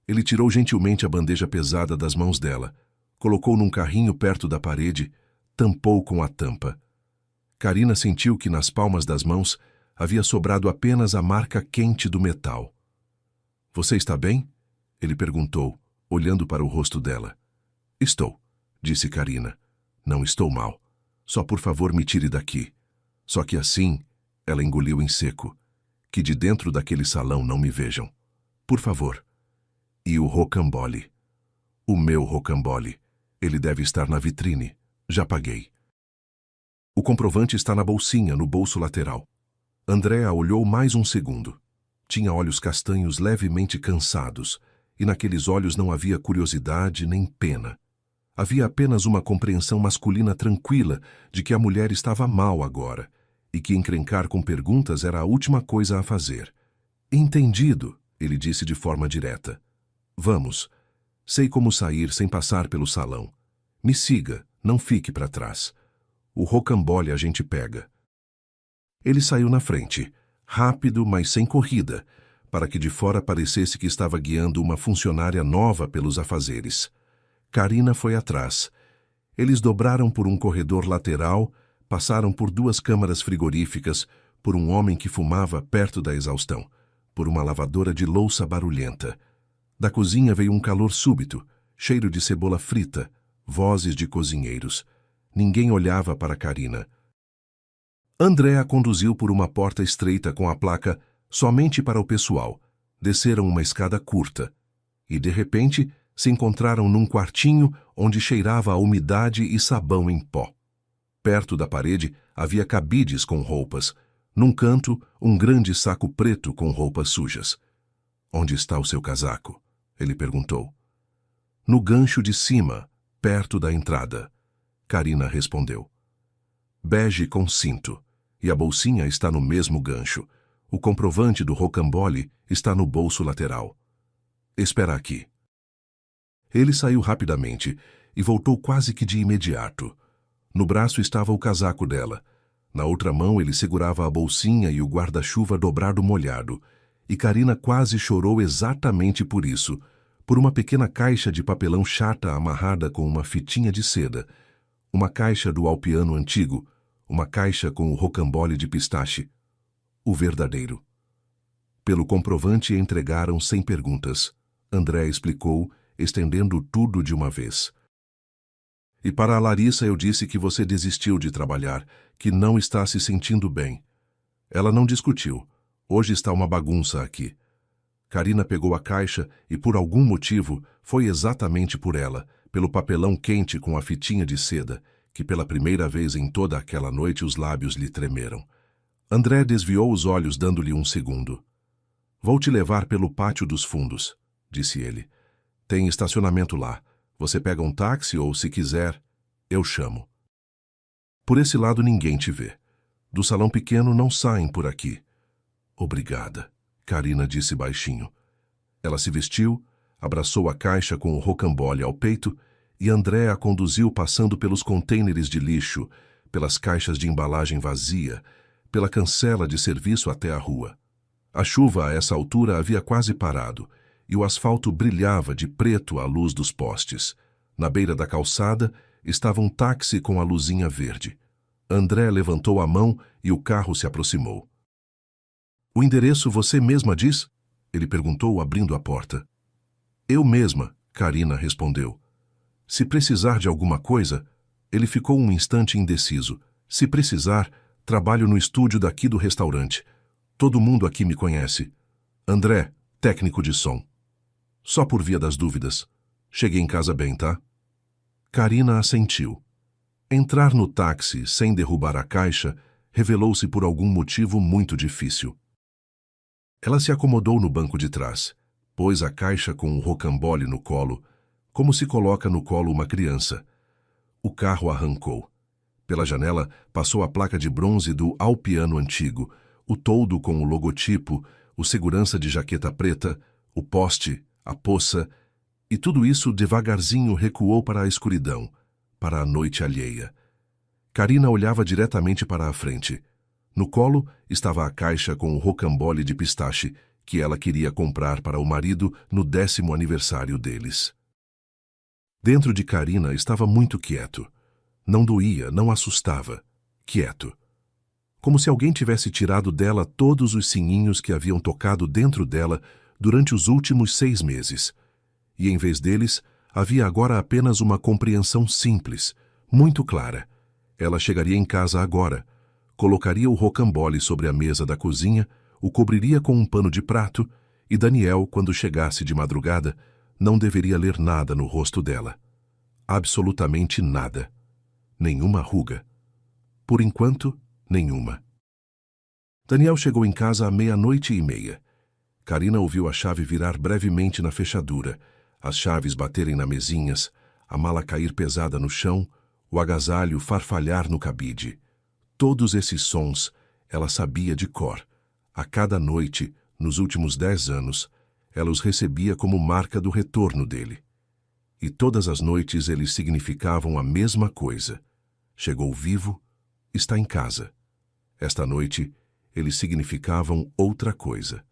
Ele tirou gentilmente a bandeja pesada das mãos dela, colocou num carrinho perto da parede, tampou com a tampa. Karina sentiu que nas palmas das mãos havia sobrado apenas a marca quente do metal. Você está bem? Ele perguntou, olhando para o rosto dela. Estou, disse Karina. Não estou mal. Só por favor me tire daqui. Só que assim, ela engoliu em seco. Que de dentro daquele salão não me vejam. Por favor. E o rocambole? O meu rocambole. Ele deve estar na vitrine. Já paguei. O comprovante está na bolsinha, no bolso lateral. Andréa olhou mais um segundo. Tinha olhos castanhos levemente cansados, e naqueles olhos não havia curiosidade nem pena. Havia apenas uma compreensão masculina tranquila de que a mulher estava mal agora, e que encrencar com perguntas era a última coisa a fazer. Entendido, ele disse de forma direta. Vamos. Sei como sair sem passar pelo salão. Me siga, não fique para trás. O rocambole a gente pega. Ele saiu na frente, rápido, mas sem corrida, para que de fora parecesse que estava guiando uma funcionária nova pelos afazeres. Karina foi atrás. Eles dobraram por um corredor lateral, passaram por 2 câmaras frigoríficas, por um homem que fumava perto da exaustão, por uma lavadora de louça barulhenta. Da cozinha veio um calor súbito, cheiro de cebola frita, vozes de cozinheiros. Ninguém olhava para Carina. André a conduziu por uma porta estreita com a placa "Somente para o pessoal". Desceram uma escada curta e, de repente, se encontraram num quartinho onde cheirava a umidade e sabão em pó. Perto da parede havia cabides com roupas. Num canto, um grande saco preto com roupas sujas. "Onde está o seu casaco?" ele perguntou. "No gancho de cima, perto da entrada", Carina respondeu. "Bege com cinto, e a bolsinha está no mesmo gancho. O comprovante do rocambole está no bolso lateral. Espera aqui." Ele saiu rapidamente e voltou quase que de imediato. No braço estava o casaco dela. Na outra mão ele segurava a bolsinha e o guarda-chuva dobrado molhado. E Carina quase chorou exatamente por isso, por uma pequena caixa de papelão chata amarrada com uma fitinha de seda, uma caixa do alpiano antigo, uma caixa com o rocambole de pistache. O verdadeiro. Pelo comprovante entregaram sem perguntas. André explicou, estendendo tudo de uma vez. "E para a Larissa eu disse que você desistiu de trabalhar, que não está se sentindo bem. Ela não discutiu. Hoje está uma bagunça aqui." Carina pegou a caixa e, por algum motivo, foi exatamente por ela, pelo papelão quente com a fitinha de seda, que pela primeira vez em toda aquela noite os lábios lhe tremeram. André desviou os olhos, dando-lhe um segundo. "Vou te levar pelo pátio dos fundos", disse ele. "Tem estacionamento lá. Você pega um táxi ou, se quiser, eu chamo. Por esse lado ninguém te vê. Do salão pequeno não saem por aqui." "Obrigada", Carina disse baixinho. Ela se vestiu, abraçou a caixa com o rocambole ao peito e André a conduziu passando pelos contêineres de lixo, pelas caixas de embalagem vazia, pela cancela de serviço até a rua. A chuva a essa altura havia quase parado e o asfalto brilhava de preto à luz dos postes. Na beira da calçada estava um táxi com a luzinha verde. André levantou a mão e o carro se aproximou. "O endereço você mesma diz?" ele perguntou, abrindo a porta. "Eu mesma", Carina respondeu. "Se precisar de alguma coisa..." Ele ficou um instante indeciso. "Se precisar, trabalho no estúdio daqui do restaurante. Todo mundo aqui me conhece. André, técnico de som. Só por via das dúvidas. Cheguei em casa bem, tá?" Carina assentiu. Entrar no táxi sem derrubar a caixa revelou-se por algum motivo muito difícil. Ela se acomodou no banco de trás, pôs a caixa com o rocambole no colo, como se coloca no colo uma criança. O carro arrancou. Pela janela passou a placa de bronze do alpiano antigo, o toldo com o logotipo, o segurança de jaqueta preta, o poste, a poça, e tudo isso devagarzinho recuou para a escuridão, para a noite alheia. Carina olhava diretamente para a frente. No colo estava a caixa com o rocambole de pistache que ela queria comprar para o marido no 10º aniversário deles. Dentro de Carina estava muito quieto. Não doía, não assustava. Quieto. Como se alguém tivesse tirado dela todos os sininhos que haviam tocado dentro dela durante os últimos 6 meses. E em vez deles, havia agora apenas uma compreensão simples, muito clara. Ela chegaria em casa agora, colocaria o rocambole sobre a mesa da cozinha, o cobriria com um pano de prato, e Daniel, quando chegasse de madrugada, não deveria ler nada no rosto dela. Absolutamente nada. Nenhuma ruga. Por enquanto, nenhuma. Daniel chegou em casa à 00:30. Carina ouviu a chave virar brevemente na fechadura, as chaves baterem nas mesinhas, a mala cair pesada no chão, o agasalho farfalhar no cabide. Todos esses sons ela sabia de cor. A cada noite, nos últimos 10 anos, ela os recebia como marca do retorno dele. E todas as noites eles significavam a mesma coisa. Chegou vivo, está em casa. Esta noite, eles significavam outra coisa.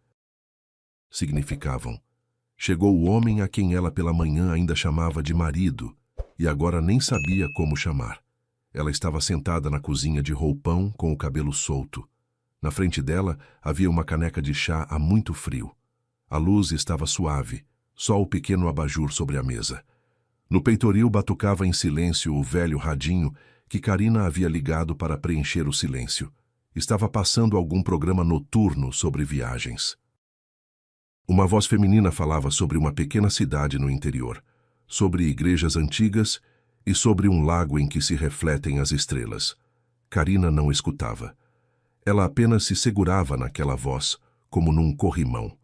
Significavam: chegou o homem a quem ela pela manhã ainda chamava de marido, e agora nem sabia como chamar. Ela estava sentada na cozinha de roupão com o cabelo solto. Na frente dela havia uma caneca de chá há muito frio. A luz estava suave, só o pequeno abajur sobre a mesa. No peitoril batucava em silêncio o velho radinho que Karina havia ligado para preencher o silêncio. Estava passando algum programa noturno sobre viagens. Uma voz feminina falava sobre uma pequena cidade no interior, sobre igrejas antigas e sobre um lago em que se refletem as estrelas. Karina não escutava. Ela apenas se segurava naquela voz, como num corrimão.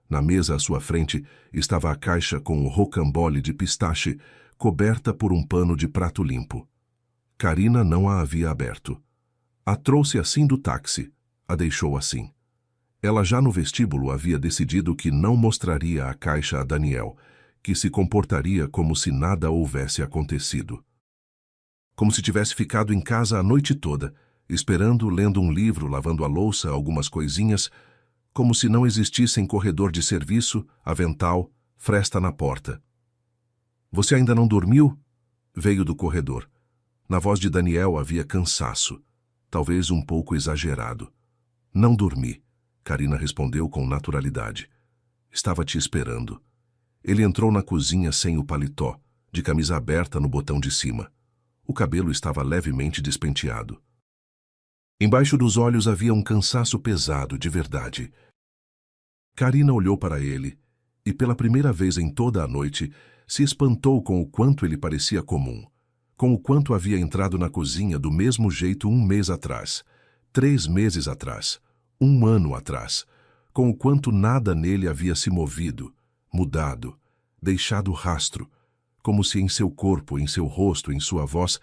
Na mesa à sua frente estava a caixa com o rocambole de pistache, coberta por um pano de prato limpo. Karina não a havia aberto. A trouxe assim do táxi, a deixou assim. Ela já no vestíbulo havia decidido que não mostraria a caixa a Daniel, que se comportaria como se nada houvesse acontecido. Como se tivesse ficado em casa a noite toda, esperando, lendo um livro, lavando a louça, algumas coisinhas, como se não existissem corredor de serviço, avental, fresta na porta. "Você ainda não dormiu?" Veio do corredor. Na voz de Daniel havia cansaço, talvez um pouco exagerado. "Não dormi", Karina respondeu com naturalidade. "Estava te esperando." Ele entrou na cozinha sem o paletó, de camisa aberta no botão de cima. O cabelo estava levemente despenteado. Embaixo dos olhos havia um cansaço pesado, de verdade. Karina olhou para ele e, pela primeira vez em toda a noite, se espantou com o quanto ele parecia comum, com o quanto havia entrado na cozinha do mesmo jeito 1 mês atrás, 3 meses atrás, 1 ano atrás, com o quanto nada nele havia se movido, mudado, deixado rastro, como se em seu corpo, em seu rosto, em sua voz,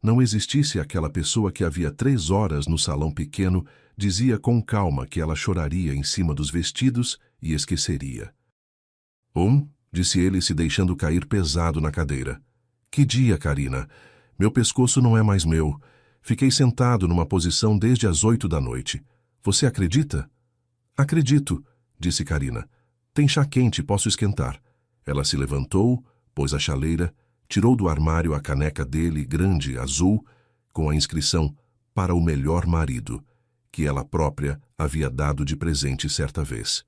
não existisse aquela pessoa que havia 3 horas no salão pequeno dizia com calma que ela choraria em cima dos vestidos e esqueceria. Disse ele, se deixando cair pesado na cadeira. "Que dia, Karina? Meu pescoço não é mais meu. Fiquei sentado numa posição desde as 8 da noite. Você acredita?" "Acredito", disse Karina. "Tem chá quente, posso esquentar." Ela se levantou, pôs a chaleira, tirou do armário a caneca dele, grande, azul, com a inscrição "Para o melhor marido", que ela própria havia dado de presente certa vez.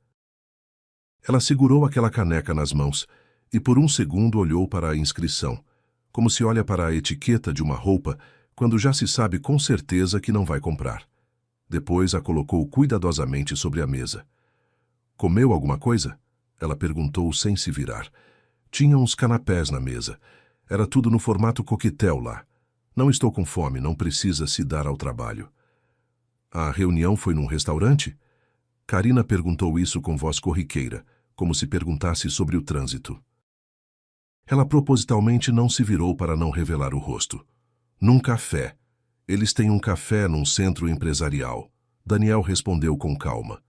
Ela segurou aquela caneca nas mãos e por um segundo olhou para a inscrição, como se olha para a etiqueta de uma roupa quando já se sabe com certeza que não vai comprar. Depois a colocou cuidadosamente sobre a mesa. "Comeu alguma coisa?" Ela perguntou sem se virar. Tinha uns canapés na mesa. Era tudo no formato coquetel lá. "Não estou com fome, não precisa se dar ao trabalho." "A reunião foi num restaurante?" Karina perguntou isso com voz corriqueira, como se perguntasse sobre o trânsito. Ela propositalmente não se virou para não revelar o rosto. "Num café. Eles têm um café num centro empresarial." Daniel respondeu com calma.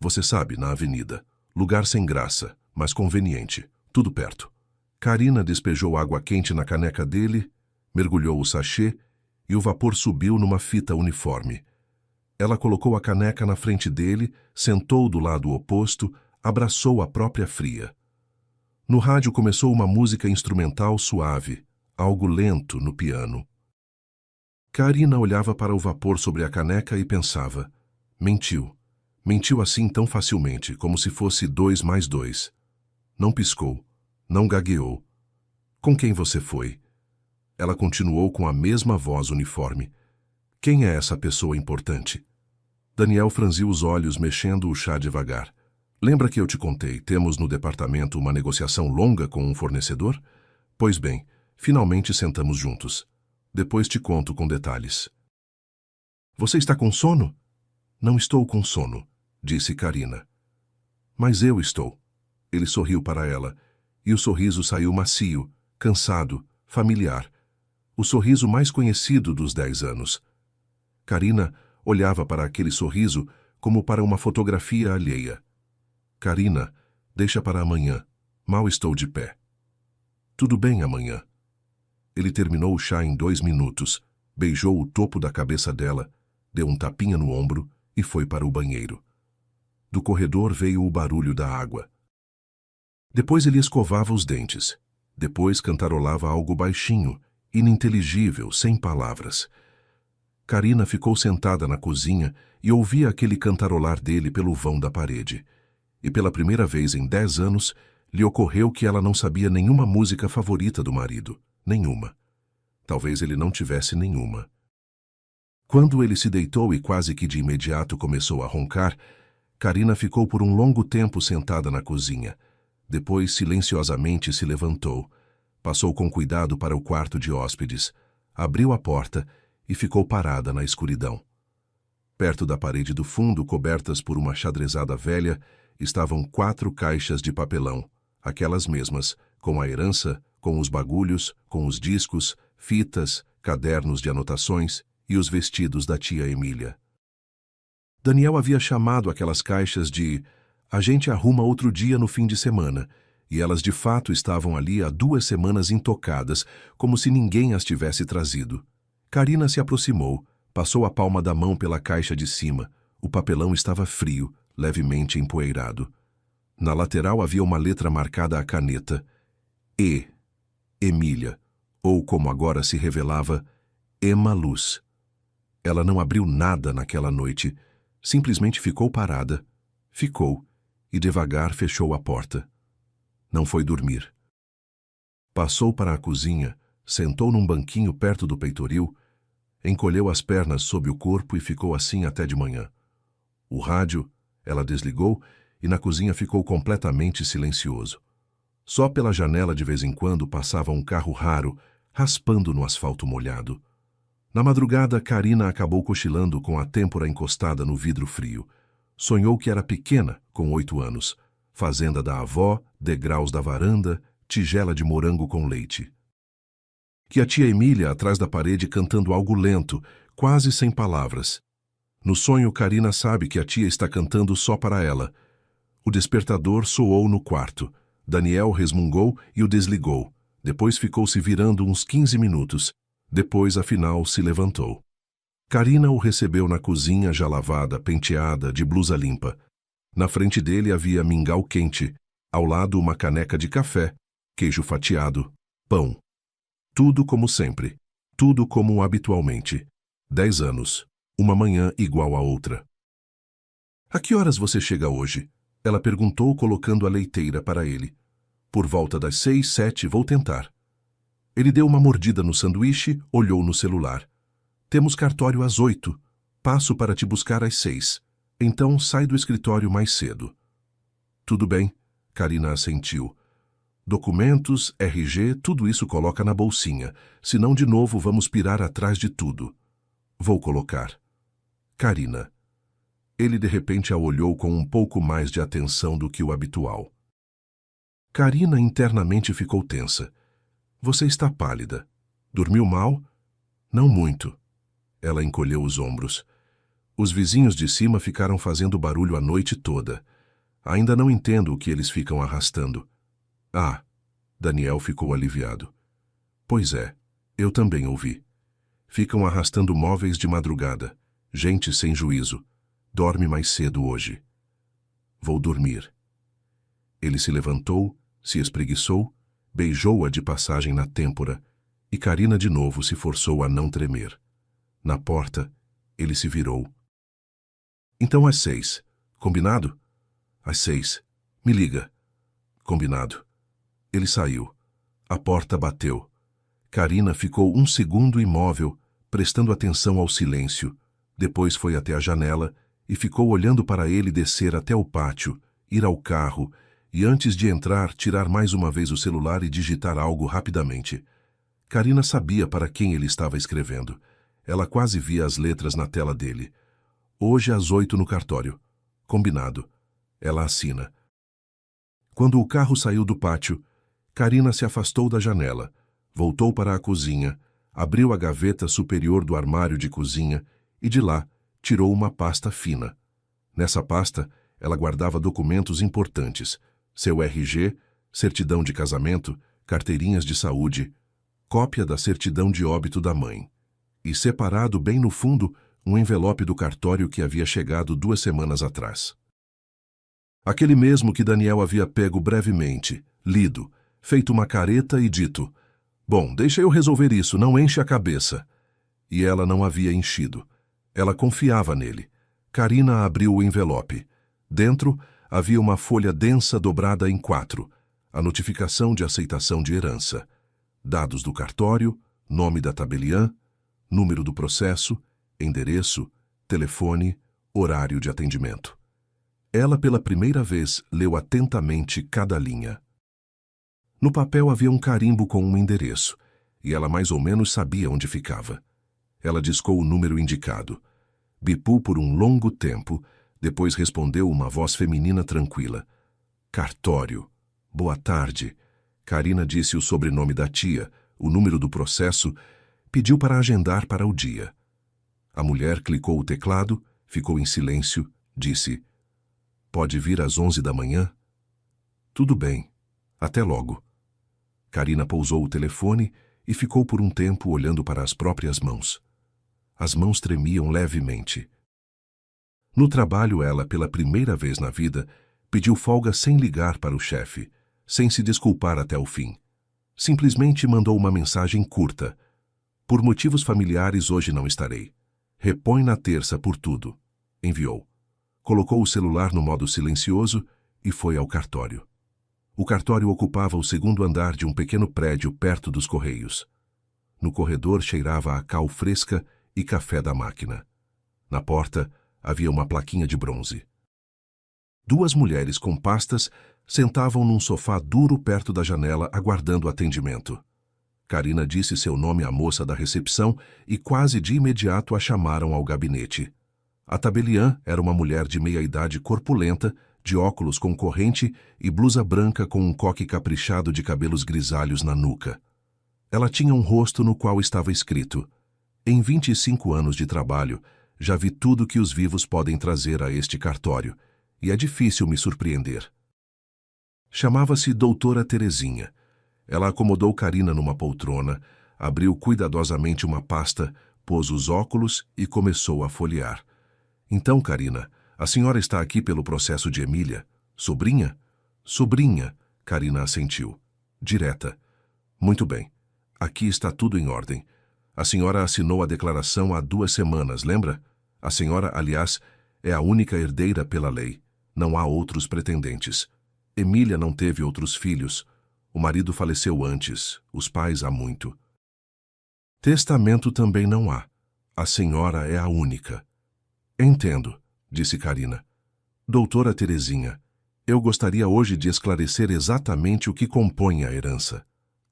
"Você sabe, na avenida. Lugar sem graça, mas conveniente. Tudo perto." Karina despejou água quente na caneca dele, mergulhou o sachê e o vapor subiu numa fita uniforme. Ela colocou a caneca na frente dele, sentou do lado oposto, abraçou a própria fria. No rádio começou uma música instrumental suave, algo lento no piano. Karina olhava para o vapor sobre a caneca e pensava: mentiu. Mentiu assim tão facilmente, como se fosse 2 mais 2. Não piscou, não gagueou. "Com quem você foi?" Ela continuou com a mesma voz uniforme. "Quem é essa pessoa importante?" Daniel franziu os olhos, mexendo o chá devagar. "Lembra que eu te contei, temos no departamento uma negociação longa com um fornecedor? Pois bem, finalmente sentamos juntos. Depois te conto com detalhes." "Você está com sono?" "Não estou com sono", disse Karina. "Mas eu estou." Ele sorriu para ela, e o sorriso saiu macio, cansado, familiar. O sorriso mais conhecido dos 10 anos. Karina olhava para aquele sorriso como para uma fotografia alheia. "Karina, deixa para amanhã. Mal estou de pé." "Tudo bem amanhã." Ele terminou o chá em 2 minutos, beijou o topo da cabeça dela, deu um tapinha no ombro e foi para o banheiro. Do corredor veio o barulho da água. Depois ele escovava os dentes. Depois cantarolava algo baixinho, ininteligível, sem palavras. Karina ficou sentada na cozinha e ouvia aquele cantarolar dele pelo vão da parede. E pela primeira vez em 10 anos, lhe ocorreu que ela não sabia nenhuma música favorita do marido. Nenhuma. Talvez ele não tivesse nenhuma. Quando ele se deitou e quase que de imediato começou a roncar, Karina ficou por um longo tempo sentada na cozinha. Depois, silenciosamente, se levantou. Passou com cuidado para o quarto de hóspedes, abriu a porta e ficou parada na escuridão. Perto da parede do fundo, cobertas por uma xadrezada velha, estavam 4 caixas de papelão, aquelas mesmas, com a herança, com os bagulhos, com os discos, fitas, cadernos de anotações e os vestidos da tia Emília. Daniel havia chamado aquelas caixas de "a gente arruma outro dia no fim de semana", e elas de fato estavam ali há 2 semanas intocadas, como se ninguém as tivesse trazido. Karina se aproximou, passou a palma da mão pela caixa de cima. O papelão estava frio, levemente empoeirado. Na lateral havia uma letra marcada à caneta. E. Emília, ou como agora se revelava, Emma Luz. Ela não abriu nada naquela noite, simplesmente ficou parada. Ficou, e devagar fechou a porta. Não foi dormir. Passou para a cozinha, sentou num banquinho perto do peitoril, encolheu as pernas sob o corpo e ficou assim até de manhã. O rádio, ela desligou e na cozinha ficou completamente silencioso. Só pela janela de vez em quando passava um carro raro, raspando no asfalto molhado. Na madrugada, Karina acabou cochilando com a têmpora encostada no vidro frio. Sonhou que era pequena, com 8 anos. Fazenda da avó, degraus da varanda, tigela de morango com leite. Que a tia Emília atrás da parede cantando algo lento, quase sem palavras. No sonho, Karina sabe que a tia está cantando só para ela. O despertador soou no quarto. Daniel resmungou e o desligou. Depois ficou se virando uns 15 minutos. Depois, afinal, se levantou. Karina o recebeu na cozinha já lavada, penteada, de blusa limpa. Na frente dele havia mingau quente, ao lado uma caneca de café, queijo fatiado, pão. Tudo como sempre, tudo como habitualmente. 10 anos, uma manhã igual a outra. "A que horas você chega hoje?" Ela perguntou, colocando a leiteira para ele. "Por volta das 6, 7, vou tentar." Ele deu uma mordida no sanduíche, olhou no celular. "Temos cartório às 8. Passo para te buscar às 6. Então sai do escritório mais cedo." "Tudo bem," Karina assentiu. "Documentos, RG, tudo isso coloca na bolsinha. Senão, de novo, vamos pirar atrás de tudo." "Vou colocar." "Karina." Ele de repente a olhou com um pouco mais de atenção do que o habitual. Karina internamente ficou tensa. "Você está pálida. Dormiu mal?" "Não muito." Ela encolheu os ombros. "Os vizinhos de cima ficaram fazendo barulho a noite toda. Ainda não entendo o que eles ficam arrastando." "Ah." Daniel ficou aliviado. "Pois é, eu também ouvi. Ficam arrastando móveis de madrugada. Gente sem juízo. Dorme mais cedo hoje." "Vou dormir." Ele se levantou, se espreguiçou, beijou-a de passagem na têmpora, e Karina de novo se forçou a não tremer. Na porta, ele se virou. "Então às 6. Combinado?" "Às 6. Me liga." "Combinado." Ele saiu. A porta bateu. Karina ficou um segundo imóvel, prestando atenção ao silêncio. Depois foi até a janela e ficou olhando para ele descer até o pátio, ir ao carro e, antes de entrar, tirar mais uma vez o celular e digitar algo rapidamente. Karina sabia para quem ele estava escrevendo. Ela quase via as letras na tela dele. "Hoje às 8 no cartório." "Combinado." Ela assina. Quando o carro saiu do pátio, Karina se afastou da janela, voltou para a cozinha, abriu a gaveta superior do armário de cozinha e de lá tirou uma pasta fina. Nessa pasta, ela guardava documentos importantes: seu RG, certidão de casamento, carteirinhas de saúde, cópia da certidão de óbito da mãe. E separado bem no fundo, um envelope do cartório que havia chegado 2 semanas atrás. Aquele mesmo que Daniel havia pego brevemente, lido, feito uma careta e dito: "Bom, deixa eu resolver isso, não enche a cabeça." E ela não havia enchido. Ela confiava nele. Karina abriu o envelope. Dentro havia uma folha densa dobrada em 4. A notificação de aceitação de herança. Dados do cartório, nome da tabeliã, número do processo, endereço, telefone, horário de atendimento. Ela, pela primeira vez, leu atentamente cada linha. No papel havia um carimbo com um endereço, e ela mais ou menos sabia onde ficava. Ela discou o número indicado. Bipou por um longo tempo, depois respondeu uma voz feminina tranquila. Cartório. Boa tarde. Karina disse o sobrenome da tia, o número do processo, pediu para agendar para o dia. A mulher clicou o teclado, ficou em silêncio, disse: Pode vir às 11 da manhã? Tudo bem. Até logo. Karina pousou o telefone e ficou por um tempo olhando para as próprias mãos. As mãos tremiam levemente. No trabalho, ela, pela primeira vez na vida, pediu folga sem ligar para o chefe, sem se desculpar até o fim. Simplesmente mandou uma mensagem curta. Por motivos familiares, hoje não estarei. Repõe na terça por tudo. Enviou. Colocou o celular no modo silencioso e foi ao cartório. O cartório ocupava o segundo andar de um pequeno prédio perto dos correios. No corredor cheirava a cal fresca e café da máquina. Na porta havia uma plaquinha de bronze. 2 mulheres com pastas sentavam num sofá duro perto da janela aguardando atendimento. Karina disse seu nome à moça da recepção e quase de imediato a chamaram ao gabinete. A tabeliã era uma mulher de meia-idade corpulenta, de óculos com corrente e blusa branca com um coque caprichado de cabelos grisalhos na nuca. Ela tinha um rosto no qual estava escrito: Em 25 anos de trabalho, já vi tudo que os vivos podem trazer a este cartório, e é difícil me surpreender. Chamava-se Doutora Terezinha. Ela acomodou Karina numa poltrona, abriu cuidadosamente uma pasta, pôs os óculos e começou a folhear. Então, Karina, a senhora está aqui pelo processo de Emília? Sobrinha? Sobrinha, Karina assentiu. Direta. Muito bem. Aqui está tudo em ordem. A senhora assinou a declaração há 2 semanas, lembra? A senhora, aliás, é a única herdeira pela lei. Não há outros pretendentes. Emília não teve outros filhos. O marido faleceu antes, os pais há muito. Testamento também não há. A senhora é a única. Entendo, disse Karina. Doutora Terezinha, eu gostaria hoje de esclarecer exatamente o que compõe a herança.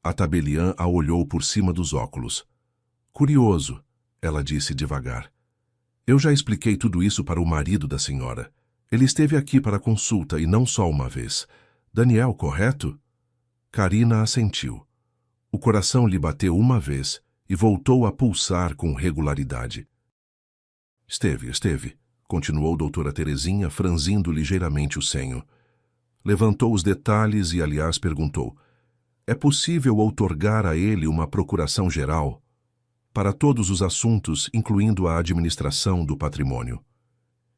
A tabeliã a olhou por cima dos óculos. Curioso, ela disse devagar. Eu já expliquei tudo isso para o marido da senhora. Ele esteve aqui para consulta e não só uma vez. Daniel, correto? Karina assentiu. O coração lhe bateu uma vez e voltou a pulsar com regularidade. Esteve, continuou doutora Terezinha, franzindo ligeiramente o senho. Levantou os detalhes e, aliás, perguntou: é possível outorgar a ele uma procuração geral? Para todos os assuntos, incluindo a administração do patrimônio.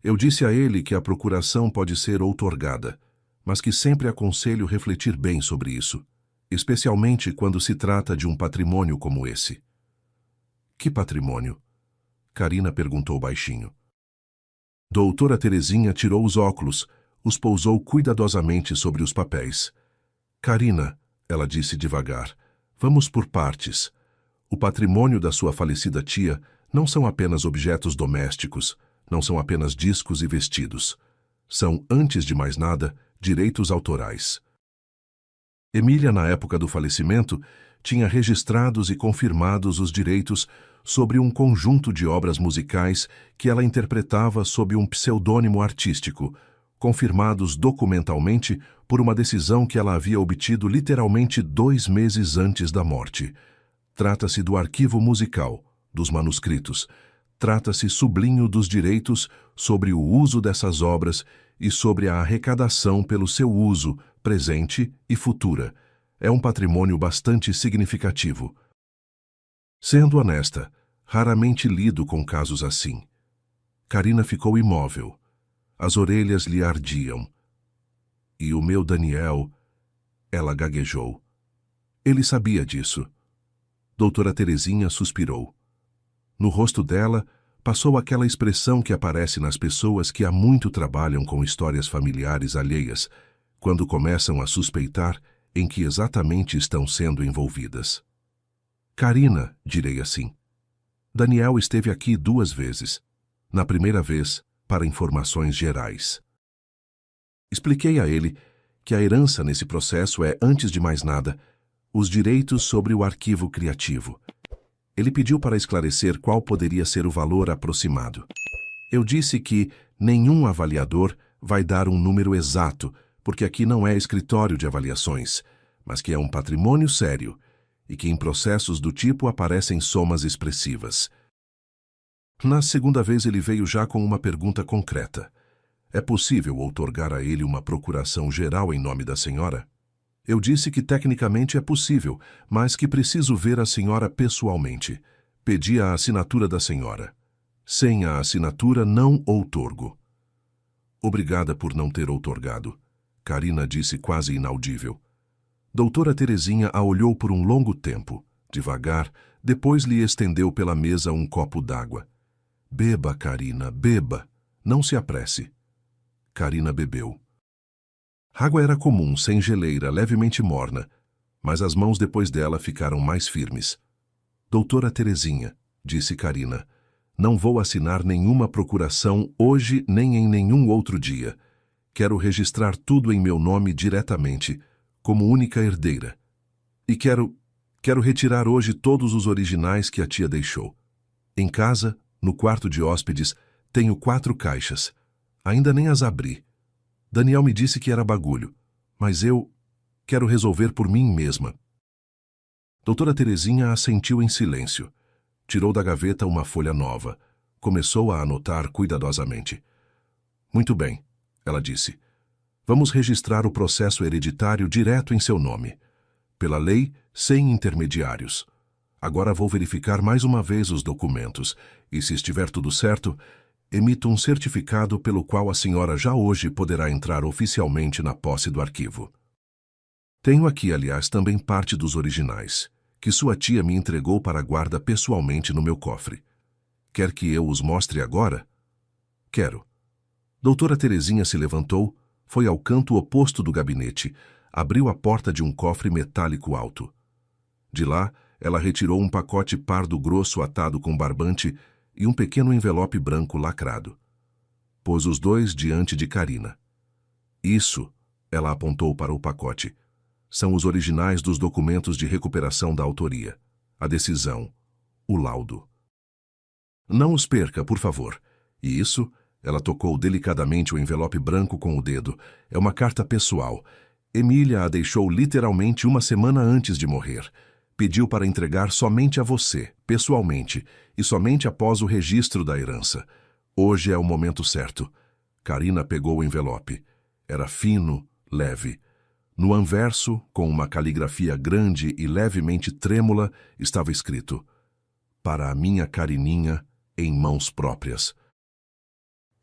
Eu disse a ele que a procuração pode ser outorgada, mas que sempre aconselho refletir bem sobre isso, especialmente quando se trata de um patrimônio como esse. Que patrimônio? Karina perguntou baixinho. Doutora Terezinha tirou os óculos, os pousou cuidadosamente sobre os papéis. Karina, ela disse devagar, vamos por partes. O patrimônio da sua falecida tia não são apenas objetos domésticos, não são apenas discos e vestidos. São, antes de mais nada, direitos autorais. Emília, na época do falecimento, tinha registrados e confirmados os direitos sobre um conjunto de obras musicais que ela interpretava sob um pseudônimo artístico, confirmados documentalmente por uma decisão que ela havia obtido literalmente 2 meses antes da morte. Trata-se do arquivo musical, dos manuscritos. Trata-se, sublinho, dos direitos sobre o uso dessas obras e sobre a arrecadação pelo seu uso, presente e futura. É um patrimônio bastante significativo. Sendo honesta, raramente lido com casos assim. Karina ficou imóvel. As orelhas lhe ardiam. E o meu Daniel... Ela gaguejou. Ele sabia disso. Doutora Terezinha suspirou. No rosto dela, passou aquela expressão que aparece nas pessoas que há muito trabalham com histórias familiares alheias, quando começam a suspeitar em que exatamente estão sendo envolvidas. Carina, direi assim. Daniel esteve aqui 2 vezes. Na primeira vez, para informações gerais. Expliquei a ele que a herança nesse processo é, antes de mais nada, os direitos sobre o arquivo criativo. Ele pediu para esclarecer qual poderia ser o valor aproximado. Eu disse que nenhum avaliador vai dar um número exato, porque aqui não é escritório de avaliações, mas que é um patrimônio sério e que em processos do tipo aparecem somas expressivas. Na segunda vez ele veio já com uma pergunta concreta. É possível outorgar a ele uma procuração geral em nome da senhora? Eu disse que tecnicamente é possível, mas que preciso ver a senhora pessoalmente. Pedi a assinatura da senhora. Sem a assinatura não outorgo. Obrigada por não ter outorgado, Carina disse quase inaudível. Doutora Terezinha a olhou por um longo tempo, devagar, depois lhe estendeu pela mesa um copo d'água. Beba, Carina, beba. Não se apresse. Carina bebeu. Água era comum, sem geleira, levemente morna, mas as mãos depois dela ficaram mais firmes. Doutora Terezinha, disse Carina, não vou assinar nenhuma procuração hoje nem em nenhum outro dia. Quero registrar tudo em meu nome diretamente, como única herdeira. E quero retirar hoje todos os originais que a tia deixou. Em casa, no quarto de hóspedes, tenho 4 caixas. Ainda nem as abri. Daniel me disse que era bagulho, mas eu quero resolver por mim mesma. Doutora Terezinha assentiu em silêncio. Tirou da gaveta uma folha nova. Começou a anotar cuidadosamente. Muito bem, ela disse. Vamos registrar o processo hereditário direto em seu nome. Pela lei, sem intermediários. Agora vou verificar mais uma vez os documentos e, se estiver tudo certo, emito um certificado pelo qual a senhora já hoje poderá entrar oficialmente na posse do arquivo. Tenho aqui, aliás, também parte dos originais, que sua tia me entregou para a guarda pessoalmente no meu cofre. Quer que eu os mostre agora? Quero. Doutora Terezinha se levantou, foi ao canto oposto do gabinete, abriu a porta de um cofre metálico alto. De lá, ela retirou um pacote pardo grosso atado com barbante e um pequeno envelope branco lacrado. Pôs os 2 diante de Carina. Isso, ela apontou para o pacote, são os originais dos documentos de recuperação da autoria, a decisão, o laudo. Não os perca, por favor. E isso, ela tocou delicadamente o envelope branco com o dedo, é uma carta pessoal. Emília a deixou literalmente 1 semana antes de morrer. Pediu para entregar somente a você, pessoalmente, e somente após o registro da herança. Hoje é o momento certo. Carina pegou o envelope. Era fino, leve. No anverso, com uma caligrafia grande e levemente trêmula, estava escrito: para a minha Carininha, em mãos próprias.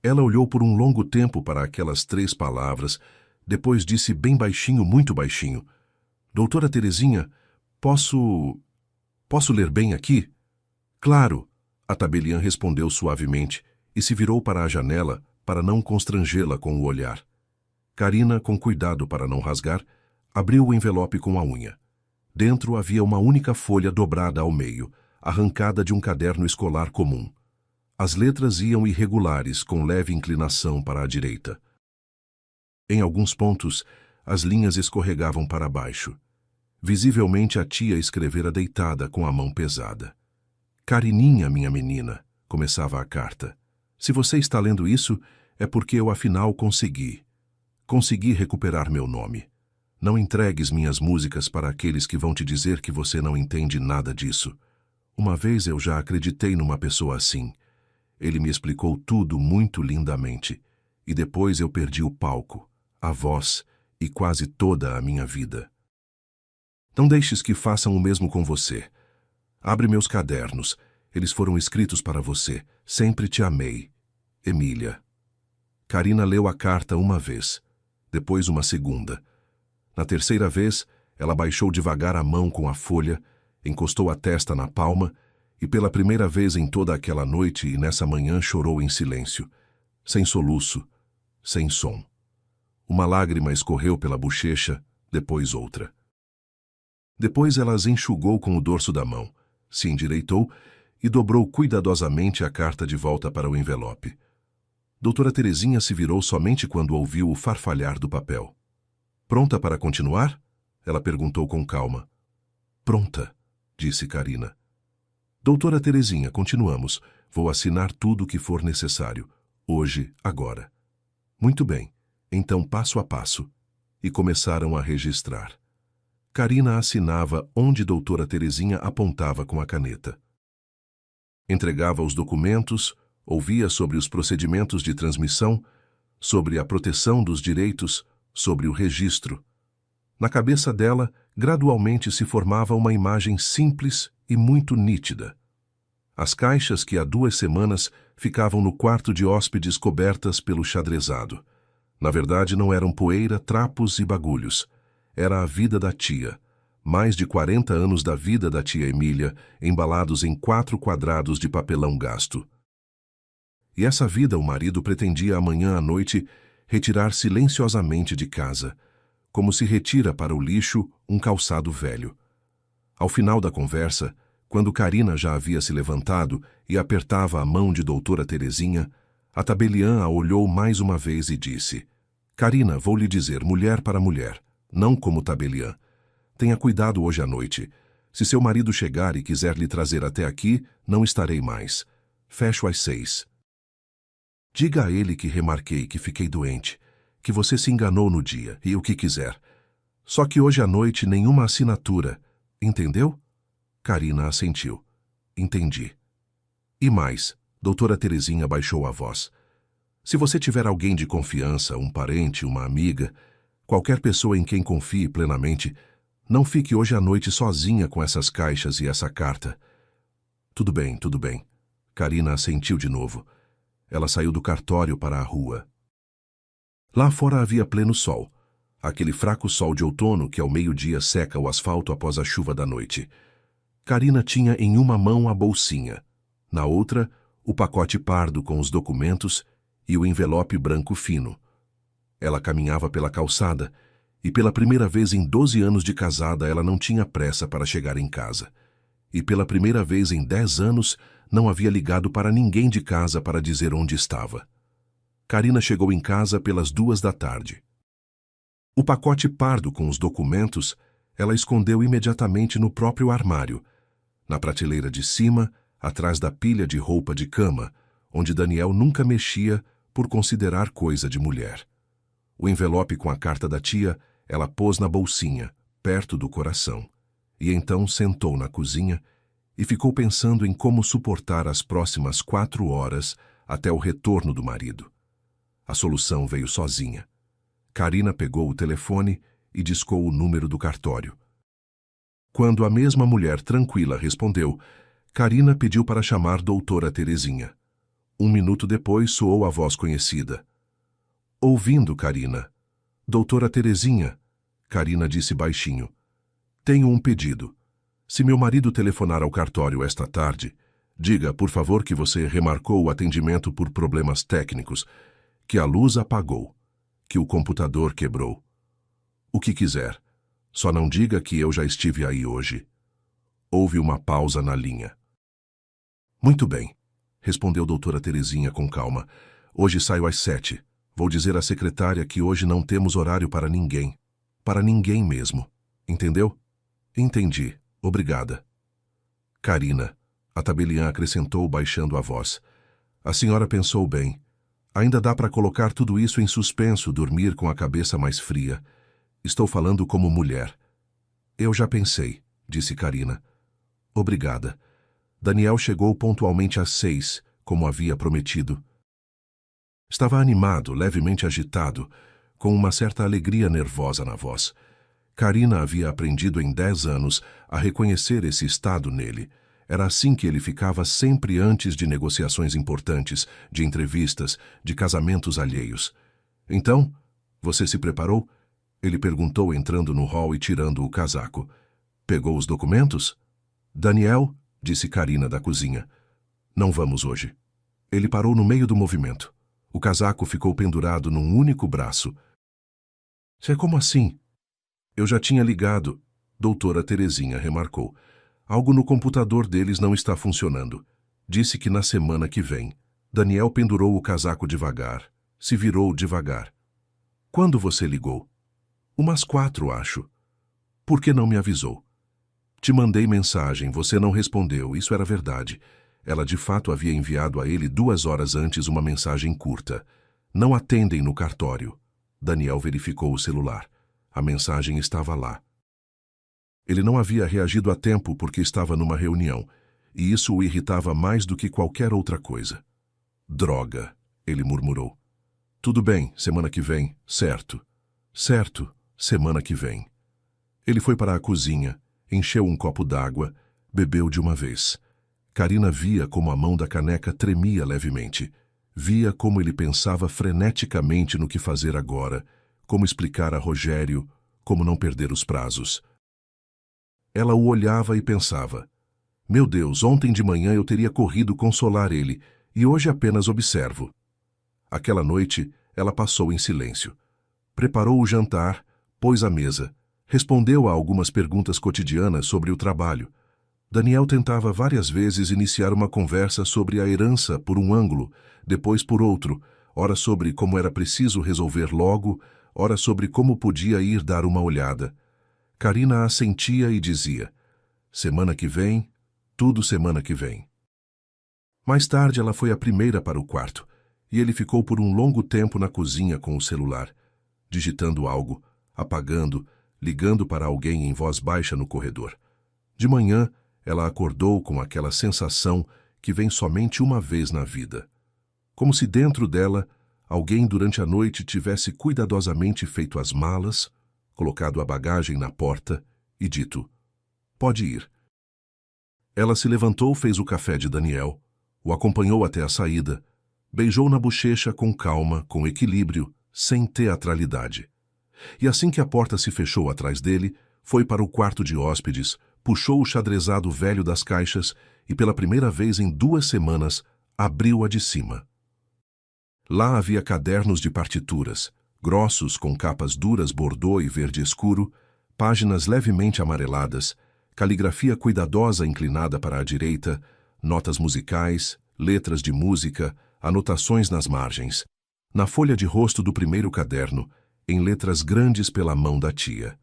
Ela olhou por um longo tempo para aquelas 3 palavras, depois disse bem baixinho, muito baixinho: Doutora Terezinha, Posso ler bem aqui? Claro, a tabeliã respondeu suavemente e se virou para a janela para não constrangê-la com o olhar. Carina, com cuidado para não rasgar, abriu o envelope com a unha. Dentro havia uma única folha dobrada ao meio, arrancada de um caderno escolar comum. As letras iam irregulares, com leve inclinação para a direita. Em alguns pontos, as linhas escorregavam para baixo. Visivelmente a tia escrevera deitada com a mão pesada. Carininha, minha menina, começava a carta. Se você está lendo isso, é porque eu afinal consegui. Consegui recuperar meu nome. Não entregues minhas músicas para aqueles que vão te dizer que você não entende nada disso. Uma vez eu já acreditei numa pessoa assim. Ele me explicou tudo muito lindamente. E depois eu perdi o palco, a voz e quase toda a minha vida. Não deixes que façam o mesmo com você. Abre meus cadernos. Eles foram escritos para você. Sempre te amei. Emília. Carina leu a carta uma vez. Depois uma segunda. Na terceira vez, ela baixou devagar a mão com a folha, encostou a testa na palma E pela primeira vez em toda aquela noite e nessa manhã chorou em silêncio, sem soluço, sem som. Uma lágrima escorreu pela bochecha, depois outra. Depois ela as enxugou com o dorso da mão, se endireitou e dobrou cuidadosamente a carta de volta para o envelope. Doutora Terezinha se virou somente quando ouviu o farfalhar do papel. "Pronta para continuar?" Ela perguntou com calma. "Pronta", disse Carina. "Doutora Terezinha, continuamos. Vou assinar tudo o que for necessário. Hoje, agora." "Muito bem. Então, passo a passo." E começaram a registrar. Carina assinava onde doutora Terezinha apontava com a caneta. Entregava os documentos, ouvia sobre os procedimentos de transmissão, sobre a proteção dos direitos, sobre o registro. Na cabeça dela, gradualmente se formava uma imagem simples e muito nítida. As caixas que há 2 semanas ficavam no quarto de hóspedes cobertas pelo xadrezado. Na verdade, não eram poeira, trapos e bagulhos. Era a vida da tia. Mais de 40 anos da vida da tia Emília, embalados em 4 quadrados de papelão gasto. E essa vida o marido pretendia amanhã à noite retirar silenciosamente de casa, como se retira para o lixo um calçado velho. Ao final da conversa, quando Carina já havia se levantado e apertava a mão de doutora Terezinha, a tabeliã a olhou mais uma vez e disse: "Carina, vou lhe dizer mulher para mulher, não como tabeliã. Tenha cuidado hoje à noite. Se seu marido chegar e quiser lhe trazer até aqui, não estarei mais. Fecho às 6. Diga a ele que remarquei que fiquei doente, que você se enganou no dia e o que quiser. Só que hoje à noite nenhuma assinatura. Entendeu?" Carina assentiu. "Entendi." "E mais," doutora Terezinha baixou a voz. "Se você tiver alguém de confiança, um parente, uma amiga, qualquer pessoa em quem confie plenamente, não fique hoje à noite sozinha com essas caixas e essa carta." Tudo bem, tudo bem." Carina assentiu de novo. Ela saiu do cartório para a rua. Lá fora havia pleno sol. Aquele fraco sol de outono que ao meio-dia seca o asfalto após a chuva da noite. Carina tinha em uma mão a bolsinha, na outra, o pacote pardo com os documentos e o envelope branco fino. Ela caminhava pela calçada e pela primeira vez em 12 anos de casada ela não tinha pressa para chegar em casa. E pela primeira vez em 10 anos não havia ligado para ninguém de casa para dizer onde estava. Carina chegou em casa pelas 2 da tarde. O pacote pardo com os documentos ela escondeu imediatamente no próprio armário, na prateleira de cima, atrás da pilha de roupa de cama, onde Daniel nunca mexia por considerar coisa de mulher. O envelope com a carta da tia ela pôs na bolsinha, perto do coração, e então sentou na cozinha e ficou pensando em como suportar as próximas 4 horas até o retorno do marido. A solução veio sozinha. Carina pegou o telefone e discou o número do cartório. Quando a mesma mulher tranquila respondeu, Carina pediu para chamar doutora Terezinha. 1 minuto depois soou a voz conhecida. "Ouvindo, Carina." "Doutora Terezinha," Carina disse baixinho. "Tenho um pedido. Se meu marido telefonar ao cartório esta tarde, diga, por favor, que você remarcou o atendimento por problemas técnicos, que a luz apagou, que o computador quebrou. O que quiser. Só não diga que eu já estive aí hoje." Houve uma pausa na linha. "Muito bem," respondeu doutora Terezinha com calma. "Hoje saio às 7. Vou dizer à secretária que hoje não temos horário para ninguém. Para ninguém mesmo. Entendeu?" "Entendi. Obrigada." "Carina," a tabeliã acrescentou baixando a voz. "A senhora pensou bem. Ainda dá para colocar tudo isso em suspenso, dormir com a cabeça mais fria. Estou falando como mulher." "Eu já pensei," disse Carina. "Obrigada." Daniel chegou pontualmente às 6, como havia prometido. Estava animado, levemente agitado, com uma certa alegria nervosa na voz. Carina havia aprendido em 10 anos a reconhecer esse estado nele. Era assim que ele ficava sempre antes de negociações importantes, de entrevistas, de casamentos alheios. "Então, você se preparou?" Ele perguntou entrando no hall e tirando o casaco. "Pegou os documentos?" "Daniel, disse Karina da cozinha. Não vamos hoje. Ele parou no meio do movimento. O casaco ficou pendurado num único braço. É como assim? Eu já tinha ligado, doutora Terezinha remarcou. Algo no computador deles não está funcionando. Disse que na semana que vem. Daniel pendurou o casaco devagar. Se virou devagar. Quando você ligou? Umas 4, acho. Por que não me avisou? Te mandei mensagem, você não respondeu, isso era verdade. Ela de fato havia enviado a ele 2 horas antes uma mensagem curta. Não atendem no cartório. Daniel verificou o celular. A mensagem estava lá. Ele não havia reagido a tempo porque estava numa reunião, e isso o irritava mais do que qualquer outra coisa. Droga, ele murmurou. Tudo bem, semana que vem, certo. Certo, semana que vem. Ele foi para a cozinha, encheu um copo d'água, bebeu de uma vez. Karina via como a mão da caneca tremia levemente. Via como ele pensava freneticamente no que fazer agora, como explicar a Rogério, como não perder os prazos. Ela o olhava e pensava, meu Deus, ontem de manhã eu teria corrido consolar ele, e hoje apenas observo. Aquela noite, ela passou em silêncio. Preparou o jantar, pôs a mesa, respondeu a algumas perguntas cotidianas sobre o trabalho. Daniel tentava várias vezes iniciar uma conversa sobre a herança por um ângulo, depois por outro, ora sobre como era preciso resolver logo, ora sobre como podia ir dar uma olhada. Karina assentia e dizia, semana que vem, tudo semana que vem. Mais tarde ela foi a primeira para o quarto, e ele ficou por um longo tempo na cozinha com o celular, digitando algo, apagando, ligando para alguém em voz baixa no corredor. De manhã, ela acordou com aquela sensação que vem somente uma vez na vida. Como se dentro dela, alguém durante a noite tivesse cuidadosamente feito as malas, colocado a bagagem na porta e dito, pode ir. Ela se levantou, fez o café de Daniel, o acompanhou até a saída, beijou na bochecha com calma, com equilíbrio, sem teatralidade. E assim que a porta se fechou atrás dele, foi para o quarto de hóspedes, puxou o xadrezado velho das caixas e pela primeira vez em 2 semanas, abriu a de cima. Lá havia cadernos de partituras, grossos com capas duras bordô e verde escuro, páginas levemente amareladas, caligrafia cuidadosa inclinada para a direita, notas musicais, letras de música, anotações nas margens. Na folha de rosto do primeiro caderno, em letras grandes pela mão da tia.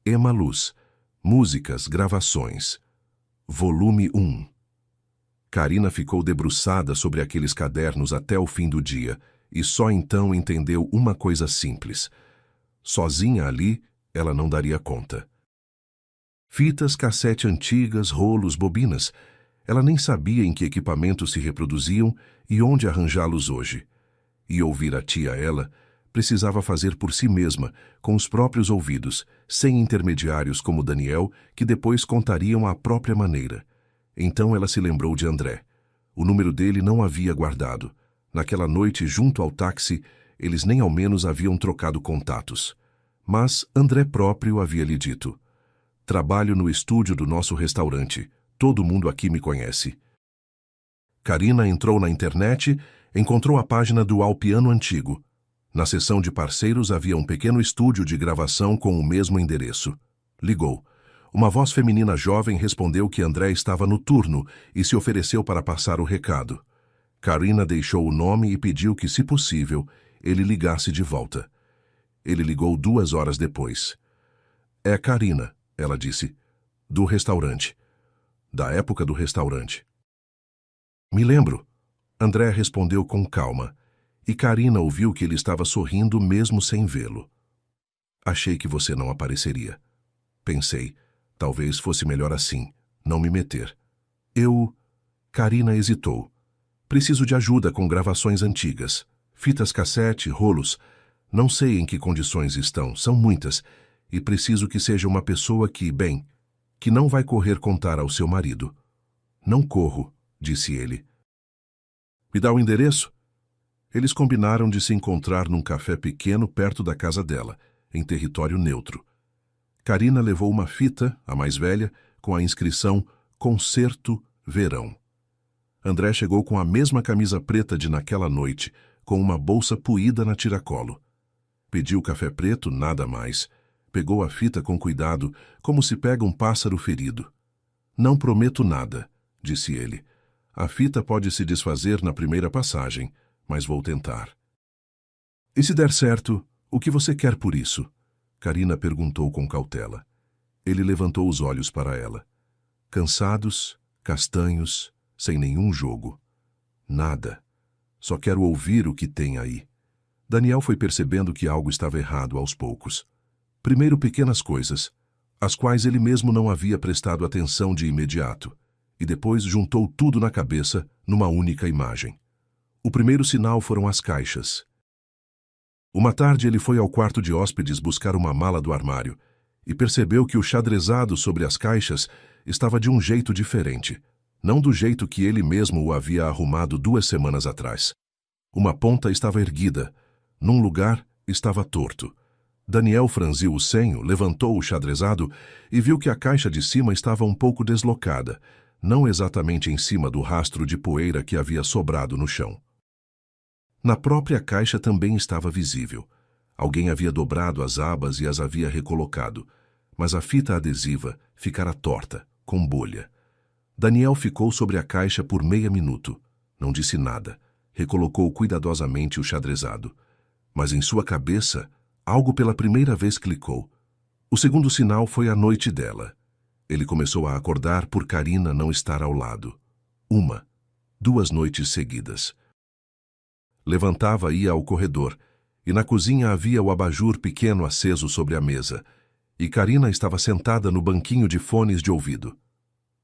Ema Luz, músicas, gravações. Volume 1. Karina ficou debruçada sobre aqueles cadernos até o fim do dia, e só então entendeu uma coisa simples. Sozinha ali, ela não daria conta. Fitas, cassete antigas, rolos, bobinas. Ela nem sabia em que equipamentos se reproduziam e onde arranjá-los hoje. E ouvir a tia ela, precisava fazer por si mesma, com os próprios ouvidos, sem intermediários como Daniel, que depois contariam à própria maneira. Então ela se lembrou de André. O número dele não havia guardado. Naquela noite, junto ao táxi, eles nem ao menos haviam trocado contatos. Mas André próprio havia lhe dito, trabalho no estúdio do nosso restaurante. Todo mundo aqui me conhece. Karina entrou na internet, encontrou a página do Ao Piano Antigo. Na seção de parceiros havia um pequeno estúdio de gravação com o mesmo endereço. Ligou. Uma voz feminina jovem respondeu que André estava no turno e se ofereceu para passar o recado. Karina deixou o nome e pediu que, se possível, ele ligasse de volta. Ele ligou 2 horas depois. É Karina, ela disse. Do restaurante. Da época do restaurante. Me lembro. André respondeu com calma, e Karina ouviu que ele estava sorrindo mesmo sem vê-lo. Achei que você não apareceria. Pensei, talvez fosse melhor assim, não me meter. Karina hesitou. Preciso de ajuda com gravações antigas. Fitas cassete, rolos. Não sei em que condições estão, são muitas, e preciso que seja uma pessoa que, bem, que não vai correr contar ao seu marido. Não corro, disse ele. Me dá o endereço? Eles combinaram de se encontrar num café pequeno perto da casa dela, em território neutro. Karina levou uma fita, a mais velha, com a inscrição Concerto Verão. André chegou com a mesma camisa preta de naquela noite, com uma bolsa puída na tiracolo. Pediu café preto, nada mais. Pegou a fita com cuidado, como se pega um pássaro ferido. Não prometo nada, disse ele. A fita pode se desfazer na primeira passagem, mas vou tentar. E se der certo, o que você quer por isso? Carina perguntou com cautela. Ele levantou os olhos para ela. Cansados, castanhos, sem nenhum jogo. Nada. Só quero ouvir o que tem aí. Daniel foi percebendo que algo estava errado aos poucos. Primeiro pequenas coisas, às quais ele mesmo não havia prestado atenção de imediato, e depois juntou tudo na cabeça numa única imagem. O primeiro sinal foram as caixas. Uma tarde ele foi ao quarto de hóspedes buscar uma mala do armário e percebeu que o xadrezado sobre as caixas estava de um jeito diferente, não do jeito que ele mesmo o havia arrumado 2 semanas atrás. Uma ponta estava erguida, num lugar estava torto. Daniel franziu o senho, levantou o xadrezado e viu que a caixa de cima estava um pouco deslocada, não exatamente em cima do rastro de poeira que havia sobrado no chão. Na própria caixa também estava visível. Alguém havia dobrado as abas e as havia recolocado, mas a fita adesiva ficara torta, com bolha. Daniel ficou sobre a caixa por meio minuto. Não disse nada. Recolocou cuidadosamente o xadrezado. Mas em sua cabeça, algo pela primeira vez clicou. O segundo sinal foi a noite dela. Ele começou a acordar por Carina não estar ao lado. 1, 2 noites seguidas. Levantava e ia ao corredor, e na cozinha havia o abajur pequeno aceso sobre a mesa, e Carina estava sentada no banquinho de fones de ouvido.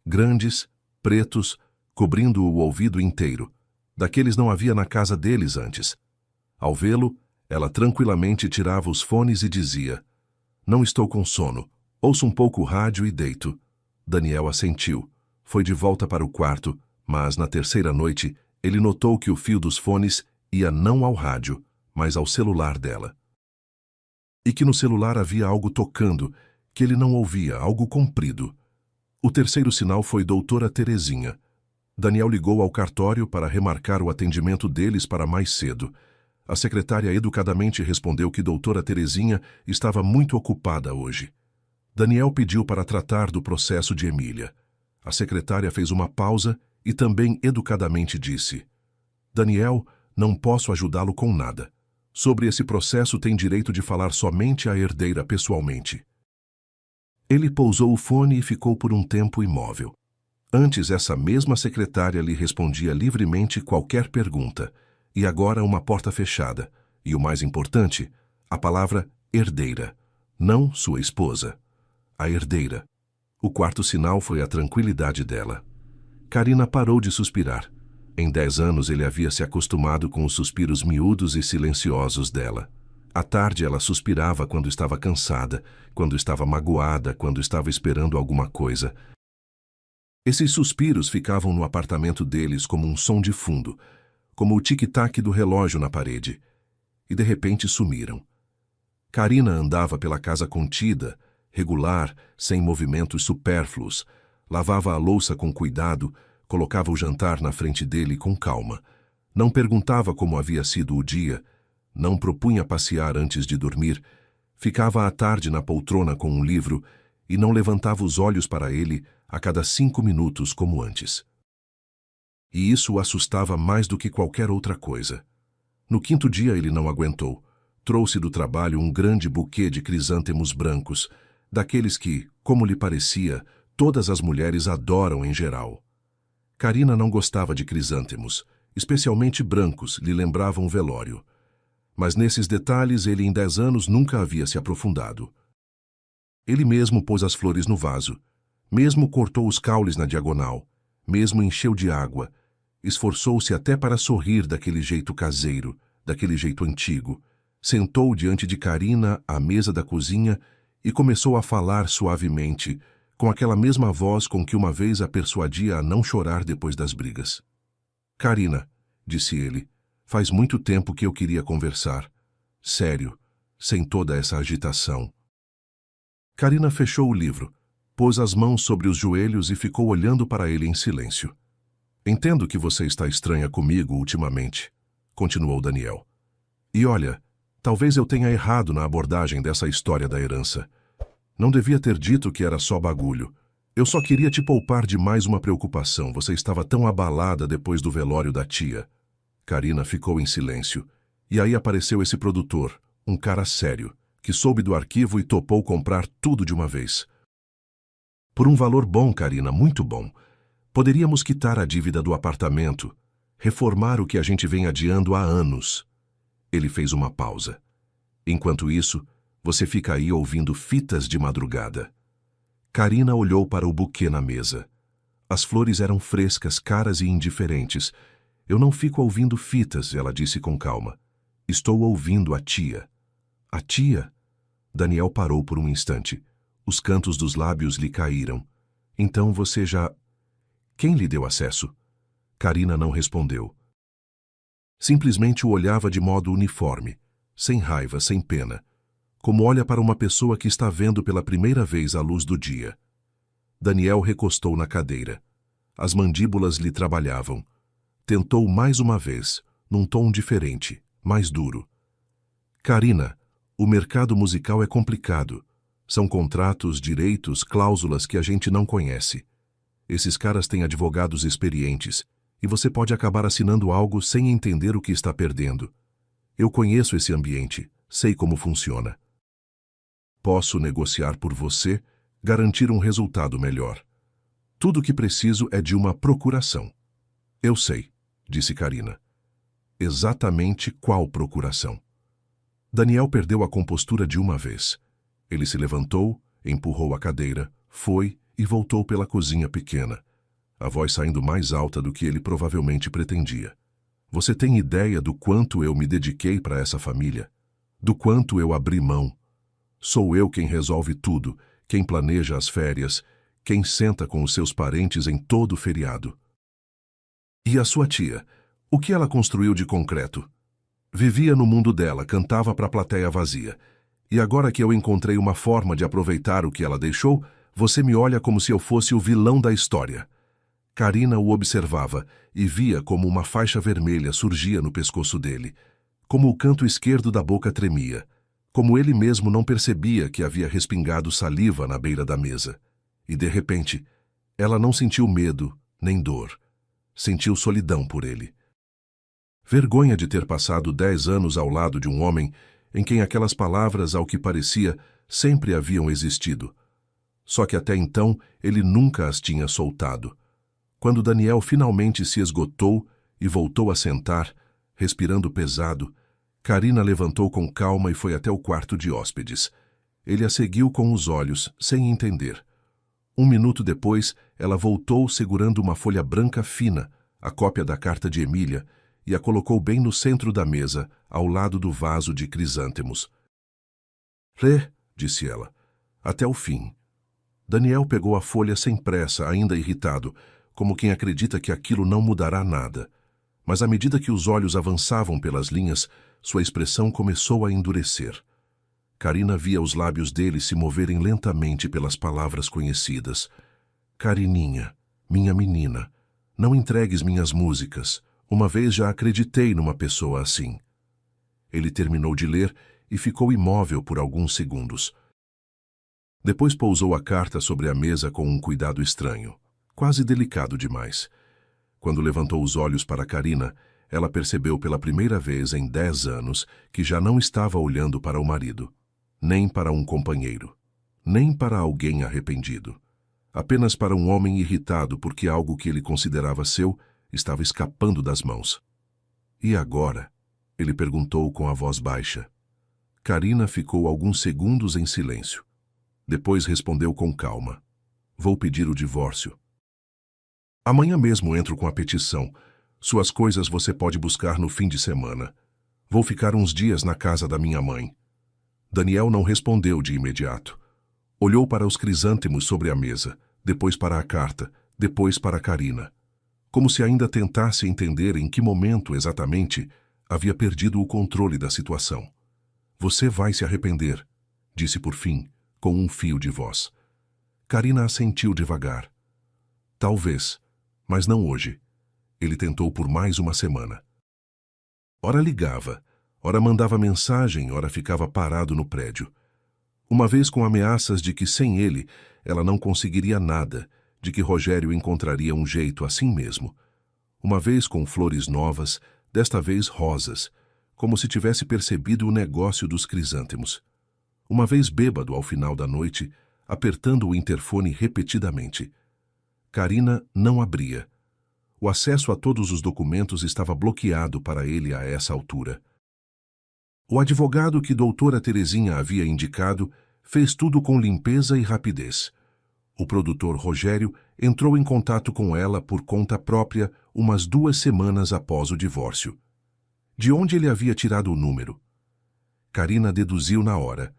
Grandes, pretos, cobrindo o ouvido inteiro. Daqueles não havia na casa deles antes. Ao vê-lo, ela tranquilamente tirava os fones e dizia: "Não estou com sono. Ouço um pouco o rádio e deito." Daniel assentiu. Foi de volta para o quarto, mas na terceira noite ele notou que o fio dos fones ia não ao rádio, mas ao celular dela. E que no celular havia algo tocando, que ele não ouvia, algo comprido. O terceiro sinal foi doutora Terezinha. Daniel ligou ao cartório para remarcar o atendimento deles para mais cedo. A secretária educadamente respondeu que doutora Terezinha estava muito ocupada hoje. Daniel pediu para tratar do processo de Emília. A secretária fez uma pausa e também educadamente disse: "Daniel, não posso ajudá-lo com nada. Sobre esse processo tem direito de falar somente a herdeira pessoalmente." Ele pousou o fone e ficou por um tempo imóvel. Antes, essa mesma secretária lhe respondia livremente qualquer pergunta, e agora uma porta fechada, e o mais importante, a palavra herdeira, não sua esposa. A herdeira. O quarto sinal foi a tranquilidade dela. Carina parou de suspirar. Em 10 anos ele havia se acostumado com os suspiros miúdos e silenciosos dela. À tarde ela suspirava quando estava cansada, quando estava magoada, quando estava esperando alguma coisa. Esses suspiros ficavam no apartamento deles como um som de fundo, como o tic-tac do relógio na parede, e de repente sumiram. Carina andava pela casa contida, regular, sem movimentos supérfluos, lavava a louça com cuidado, colocava o jantar na frente dele com calma. Não perguntava como havia sido o dia, não propunha passear antes de dormir, ficava à tarde na poltrona com um livro e não levantava os olhos para ele a cada 5 minutos como antes. E isso o assustava mais do que qualquer outra coisa. No 5º dia ele não aguentou. Trouxe do trabalho um grande buquê de crisântemos brancos, daqueles que, como lhe parecia, todas as mulheres adoram em geral. Carina não gostava de crisântemos, especialmente brancos, lhe lembravam velório. Mas nesses detalhes ele em 10 anos nunca havia se aprofundado. Ele mesmo pôs as flores no vaso, mesmo cortou os caules na diagonal, mesmo encheu de água, esforçou-se até para sorrir daquele jeito caseiro, daquele jeito antigo, sentou diante de Carina à mesa da cozinha e começou a falar suavemente, com aquela mesma voz com que uma vez a persuadia a não chorar depois das brigas. "Carina", disse ele, "faz muito tempo que eu queria conversar. Sério, sem toda essa agitação." Carina fechou o livro, Pôs as mãos sobre os joelhos e ficou olhando para ele em silêncio. Entendo que você está estranha comigo ultimamente, continuou Daniel. E olha, talvez eu tenha errado na abordagem dessa história da herança. Não devia ter dito que era só bagulho. Eu só queria te poupar de mais uma preocupação. Você estava tão abalada depois do velório da tia. Karina ficou em silêncio. E aí apareceu esse produtor, um cara sério, que soube do arquivo e topou comprar tudo de uma vez. Por um valor bom, Karina, muito bom. Poderíamos quitar a dívida do apartamento, reformar o que a gente vem adiando há anos. Ele fez uma pausa. Enquanto isso, você fica aí ouvindo fitas de madrugada. Karina olhou para o buquê na mesa. As flores eram frescas, caras e indiferentes. Eu não fico ouvindo fitas, ela disse com calma. Estou ouvindo a tia. A tia? Daniel parou por um instante. Os cantos dos lábios lhe caíram. Então você já... Quem lhe deu acesso? Karina não respondeu. Simplesmente o olhava de modo uniforme, sem raiva, sem pena, como olha para uma pessoa que está vendo pela primeira vez a luz do dia. Daniel recostou na cadeira. As mandíbulas lhe trabalhavam. Tentou mais uma vez, num tom diferente, mais duro. Karina, o mercado musical é complicado. São contratos, direitos, cláusulas que a gente não conhece. Esses caras têm advogados experientes, e você pode acabar assinando algo sem entender o que está perdendo. Eu conheço esse ambiente, sei como funciona. Posso negociar por você, garantir um resultado melhor. Tudo o que preciso é de uma procuração. Eu sei, disse Karina. Exatamente qual procuração? Daniel perdeu a compostura de uma vez. Ele se levantou, empurrou a cadeira, foi e voltou pela cozinha pequena, a voz saindo mais alta do que ele provavelmente pretendia. Você tem ideia do quanto eu me dediquei para essa família? Do quanto eu abri mão? Sou eu quem resolve tudo, quem planeja as férias, quem senta com os seus parentes em todo o feriado. E a sua tia? O que ela construiu de concreto? Vivia no mundo dela, cantava para a plateia vazia. E agora que eu encontrei uma forma de aproveitar o que ela deixou, você me olha como se eu fosse o vilão da história. Karina o observava e via como uma faixa vermelha surgia no pescoço dele, como o canto esquerdo da boca tremia, como ele mesmo não percebia que havia respingado saliva na beira da mesa. E, de repente, ela não sentiu medo nem dor. Sentiu solidão por ele. Vergonha de ter passado 10 anos ao lado de um homem em quem aquelas palavras, ao que parecia, sempre haviam existido. Só que até então ele nunca as tinha soltado. Quando Daniel finalmente se esgotou e voltou a sentar, respirando pesado, Karina levantou com calma e foi até o quarto de hóspedes. Ele a seguiu com os olhos, sem entender. 1 minuto depois, ela voltou segurando uma folha branca fina, a cópia da carta de Emília, e a colocou bem no centro da mesa, ao lado do vaso de crisântemos. Lê, disse ela, até o fim. Daniel pegou a folha sem pressa, ainda irritado, como quem acredita que aquilo não mudará nada. Mas à medida que os olhos avançavam pelas linhas, sua expressão começou a endurecer. Karina via os lábios dele se moverem lentamente pelas palavras conhecidas. Carininha, minha menina, não entregues minhas músicas. Uma vez já acreditei numa pessoa assim. Ele terminou de ler e ficou imóvel por alguns segundos. Depois pousou a carta sobre a mesa com um cuidado estranho, quase delicado demais. Quando levantou os olhos para Karina, ela percebeu pela primeira vez em 10 anos que já não estava olhando para o marido, nem para um companheiro, nem para alguém arrependido. Apenas para um homem irritado porque algo que ele considerava seu estava escapando das mãos. E agora? Ele perguntou com a voz baixa. Karina ficou alguns segundos em silêncio. Depois respondeu com calma. Vou pedir o divórcio. Amanhã mesmo entro com a petição. Suas coisas você pode buscar no fim de semana. Vou ficar uns dias na casa da minha mãe. Daniel não respondeu de imediato. Olhou para os crisântemos sobre a mesa, depois para a carta, depois para Karina. Como se ainda tentasse entender em que momento, exatamente, havia perdido o controle da situação. Você vai se arrepender, disse por fim, com um fio de voz. Carina assentiu devagar. Talvez, mas não hoje. Ele tentou por mais uma semana. Ora ligava, ora mandava mensagem, ora ficava parado no prédio. Uma vez com ameaças de que sem ele ela não conseguiria nada, de que Rogério encontraria um jeito assim mesmo. Uma vez com flores novas, desta vez rosas, como se tivesse percebido o negócio dos crisântemos. Uma vez bêbado ao final da noite, apertando o interfone repetidamente. Carina não abria. O acesso a todos os documentos estava bloqueado para ele a essa altura. O advogado que doutora Terezinha havia indicado fez tudo com limpeza e rapidez. O produtor Rogério entrou em contato com ela por conta própria umas 2 semanas após o divórcio. De onde ele havia tirado o número? Carina deduziu na hora.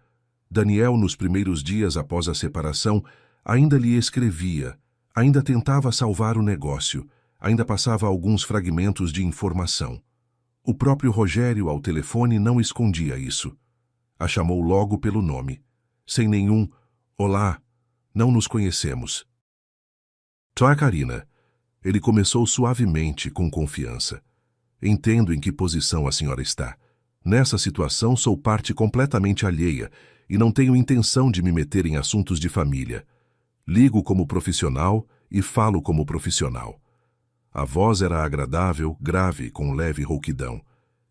Daniel, nos primeiros dias após a separação, ainda lhe escrevia, ainda tentava salvar o negócio, ainda passava alguns fragmentos de informação. O próprio Rogério, ao telefone, não escondia isso. A chamou logo pelo nome, sem nenhum "Olá, não nos conhecemos." "Tá, Carina." Ele começou suavemente, com confiança. "Entendo em que posição a senhora está. Nessa situação sou parte completamente alheia e não tenho intenção de me meter em assuntos de família. Ligo como profissional e falo como profissional." A voz era agradável, grave, com leve rouquidão.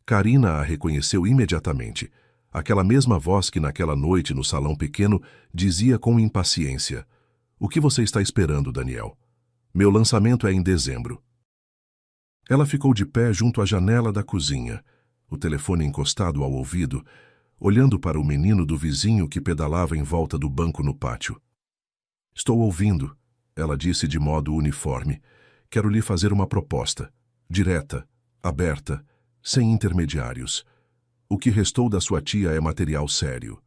Carina a reconheceu imediatamente. Aquela mesma voz que naquela noite no salão pequeno dizia com impaciência: "O que você está esperando, Daniel? Meu lançamento é em dezembro." Ela ficou de pé junto à janela da cozinha, o telefone encostado ao ouvido, olhando para o menino do vizinho que pedalava em volta do banco no pátio. "Estou ouvindo," ela disse de modo uniforme. "Quero lhe fazer uma proposta, direta, aberta, sem intermediários. O que restou da sua tia é material sério.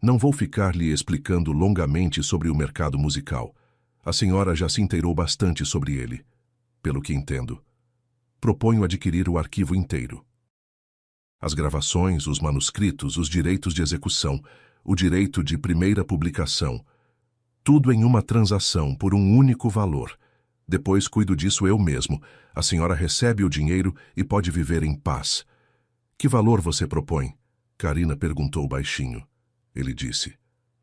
Não vou ficar lhe explicando longamente sobre o mercado musical. A senhora já se inteirou bastante sobre ele. Pelo que entendo, proponho adquirir o arquivo inteiro. As gravações, os manuscritos, os direitos de execução, o direito de primeira publicação. Tudo em uma transação por um único valor. Depois cuido disso eu mesmo. A senhora recebe o dinheiro e pode viver em paz." "Que valor você propõe?" Carina perguntou baixinho. Ele disse.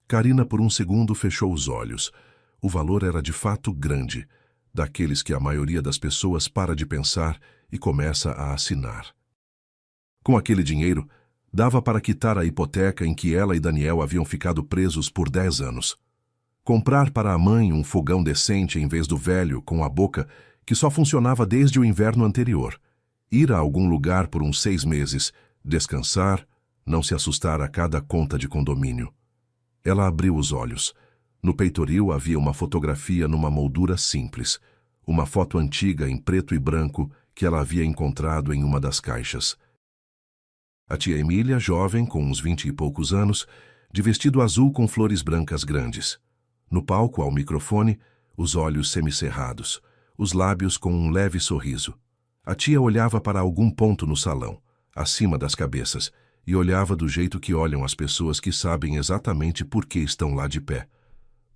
Carina por um segundo fechou os olhos. O valor era de fato grande, daqueles que a maioria das pessoas para de pensar e começa a assinar. Com aquele dinheiro, dava para quitar a hipoteca em que ela e Daniel haviam ficado presos por 10 anos. Comprar para a mãe um fogão decente em vez do velho, com a boca, que só funcionava desde o inverno anterior. Ir a algum lugar por uns 6 meses, descansar, não se assustar a cada conta de condomínio. Ela abriu os olhos. No peitoril havia uma fotografia numa moldura simples, uma foto antiga em preto e branco que ela havia encontrado em uma das caixas. A tia Emília, jovem, com uns 20 e poucos anos, de vestido azul com flores brancas grandes. No palco, ao microfone, os olhos semicerrados, os lábios com um leve sorriso. A tia olhava para algum ponto no salão, acima das cabeças, e olhava do jeito que olham as pessoas que sabem exatamente por que estão lá de pé.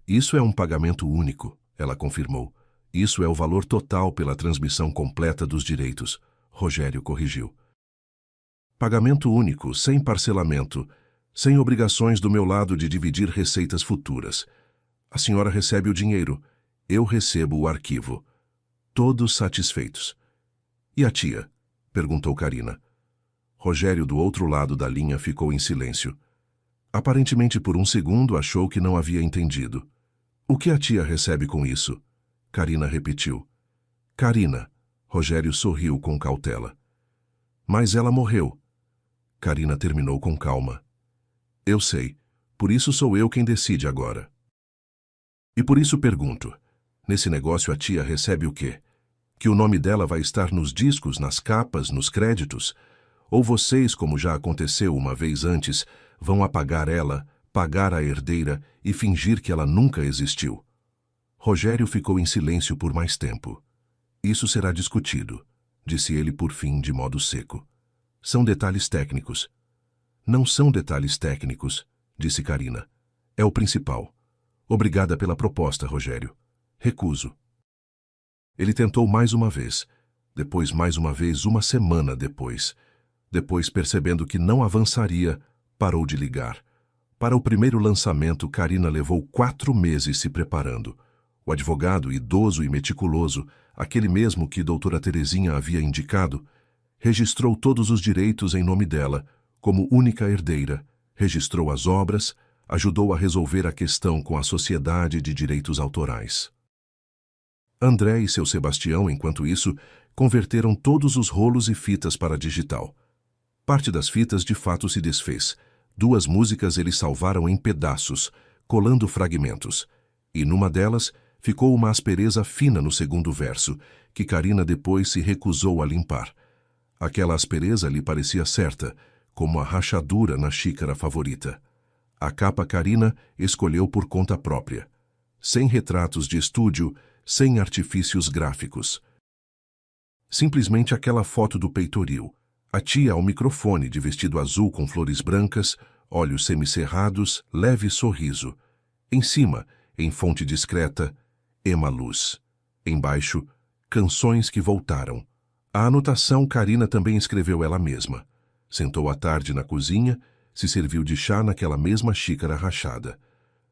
"Isso é um pagamento único," ela confirmou. "Isso é o valor total pela transmissão completa dos direitos," Rogério corrigiu. "Pagamento único, sem parcelamento, sem obrigações do meu lado de dividir receitas futuras. A senhora recebe o dinheiro, eu recebo o arquivo. Todos satisfeitos." "E a tia?" perguntou Carina. Rogério, do outro lado da linha, ficou em silêncio. Aparentemente, por um segundo, achou que não havia entendido. "O que a tia recebe com isso?" Carina repetiu. "Carina." Rogério sorriu com cautela. "Mas ela morreu." Carina terminou com calma. "Eu sei. Por isso sou eu quem decide agora." "E por isso pergunto, nesse negócio a tia recebe o quê? Que o nome dela vai estar nos discos, nas capas, nos créditos? Ou vocês, como já aconteceu uma vez antes, vão apagar ela, pagar a herdeira e fingir que ela nunca existiu?" Rogério ficou em silêncio por mais tempo. "Isso será discutido," disse ele por fim de modo seco. "São detalhes técnicos." "Não são detalhes técnicos," disse Carina. "É o principal. Obrigada pela proposta, Rogério. Recuso. Ele tentou mais uma vez, depois mais uma vez uma semana depois. Depois, percebendo que não avançaria, parou de ligar. Para o primeiro lançamento, Karina levou 4 meses se preparando. O advogado, idoso e meticuloso, aquele mesmo que doutora Terezinha havia indicado, registrou todos os direitos em nome dela, como única herdeira, registrou as obras, ajudou a resolver a questão com a Sociedade de Direitos Autorais. André e seu Sebastião, enquanto isso, converteram todos os rolos e fitas para digital. Parte das fitas de fato se desfez. 2 músicas eles salvaram em pedaços, colando fragmentos, e numa delas ficou uma aspereza fina no segundo verso, que Karina depois se recusou a limpar. Aquela aspereza lhe parecia certa, como a rachadura na xícara favorita. A capa Karina escolheu por conta própria, sem retratos de estúdio, sem artifícios gráficos. Simplesmente aquela foto do peitoril, a tia ao microfone de vestido azul com flores brancas, olhos semicerrados, leve sorriso. Em cima, em fonte discreta, Ema Luz. Embaixo, canções que voltaram. A anotação Karina também escreveu ela mesma. Sentou à tarde na cozinha, se serviu de chá naquela mesma xícara rachada.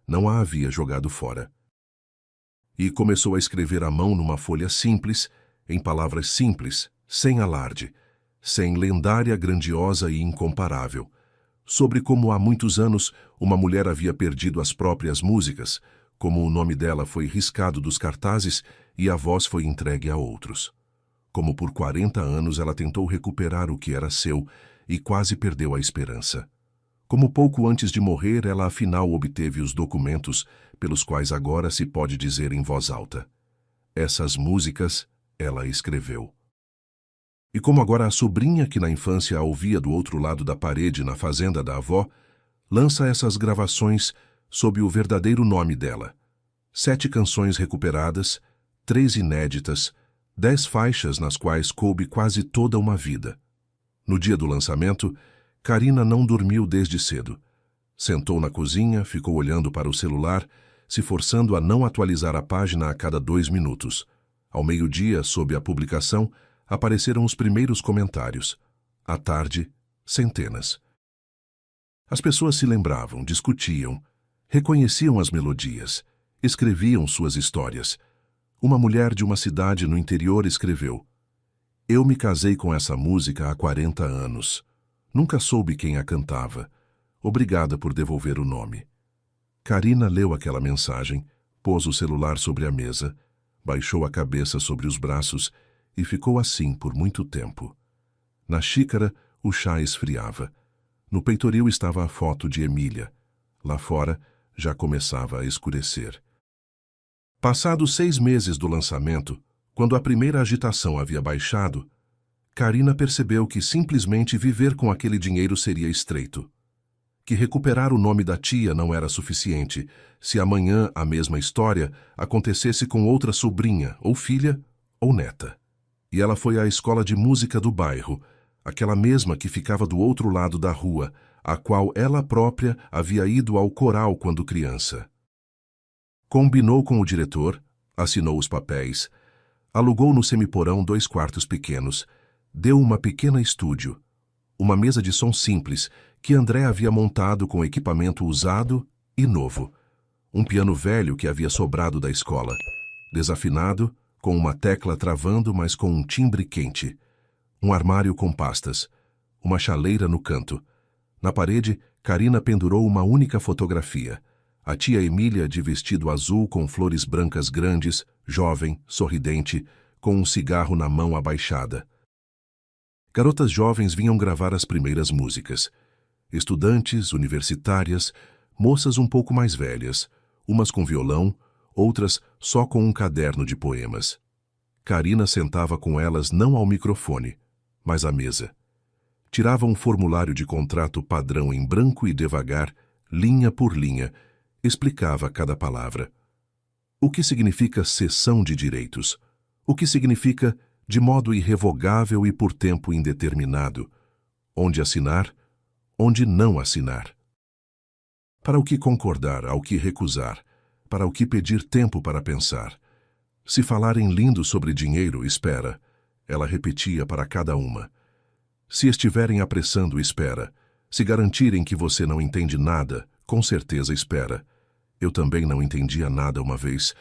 Não a havia jogado fora. E começou a escrever à mão numa folha simples, em palavras simples, sem alarde, sem lendária grandiosa e incomparável, sobre como há muitos anos uma mulher havia perdido as próprias músicas, como o nome dela foi riscado dos cartazes e a voz foi entregue a outros. Como por 40 anos ela tentou recuperar o que era seu e quase perdeu a esperança. Como pouco antes de morrer, ela afinal obteve os documentos pelos quais agora se pode dizer em voz alta. Essas músicas ela escreveu. E como agora a sobrinha que na infância a ouvia do outro lado da parede na fazenda da avó, lança essas gravações sob o verdadeiro nome dela. 7 canções recuperadas, 3 inéditas, 10 faixas nas quais coube quase toda uma vida. No dia do lançamento, Karina não dormiu desde cedo. Sentou na cozinha, ficou olhando para o celular, se forçando a não atualizar a página a cada 2 minutos. Ao meio-dia, sob a publicação, apareceram os primeiros comentários. À tarde, centenas. As pessoas se lembravam, discutiam, reconheciam as melodias, escreviam suas histórias. Uma mulher de uma cidade no interior escreveu: "Eu me casei com essa música há 40 anos. Nunca soube quem a cantava. Obrigada por devolver o nome." Karina leu aquela mensagem, pôs o celular sobre a mesa, baixou a cabeça sobre os braços e ficou assim por muito tempo. Na xícara, o chá esfriava. No peitoril estava a foto de Emília. Lá fora, já começava a escurecer. Passados 6 meses do lançamento, quando a primeira agitação havia baixado, Karina percebeu que simplesmente viver com aquele dinheiro seria estreito. Que recuperar o nome da tia não era suficiente, se amanhã a mesma história acontecesse com outra sobrinha, ou filha, ou neta. E ela foi à escola de música do bairro, aquela mesma que ficava do outro lado da rua, a qual ela própria havia ido ao coral quando criança. Combinou com o diretor, assinou os papéis, alugou no semiporão 2 quartos pequenos, deu uma pequena estúdio, uma mesa de som simples que André havia montado com equipamento usado e novo, um piano velho que havia sobrado da escola, desafinado, com uma tecla travando, mas com um timbre quente, um armário com pastas, uma chaleira no canto. Na parede, Karina pendurou uma única fotografia, a tia Emília de vestido azul com flores brancas grandes, jovem, sorridente, com um cigarro na mão abaixada. Garotas jovens vinham gravar as primeiras músicas. Estudantes, universitárias, moças um pouco mais velhas, umas com violão, outras só com um caderno de poemas. Karina sentava com elas não ao microfone, mas à mesa. Tirava um formulário de contrato padrão em branco e devagar, linha por linha, explicava cada palavra. O que significa cessão de direitos? O que significa de modo irrevogável e por tempo indeterminado? Onde assinar? Onde não assinar? Para o que concordar, ao que recusar? para o que pedir tempo para pensar. Se falarem lindo sobre dinheiro, espera. Ela repetia para cada uma. Se estiverem apressando, espera. Se garantirem que você não entende nada, com certeza espera. Eu também não entendia nada uma vez,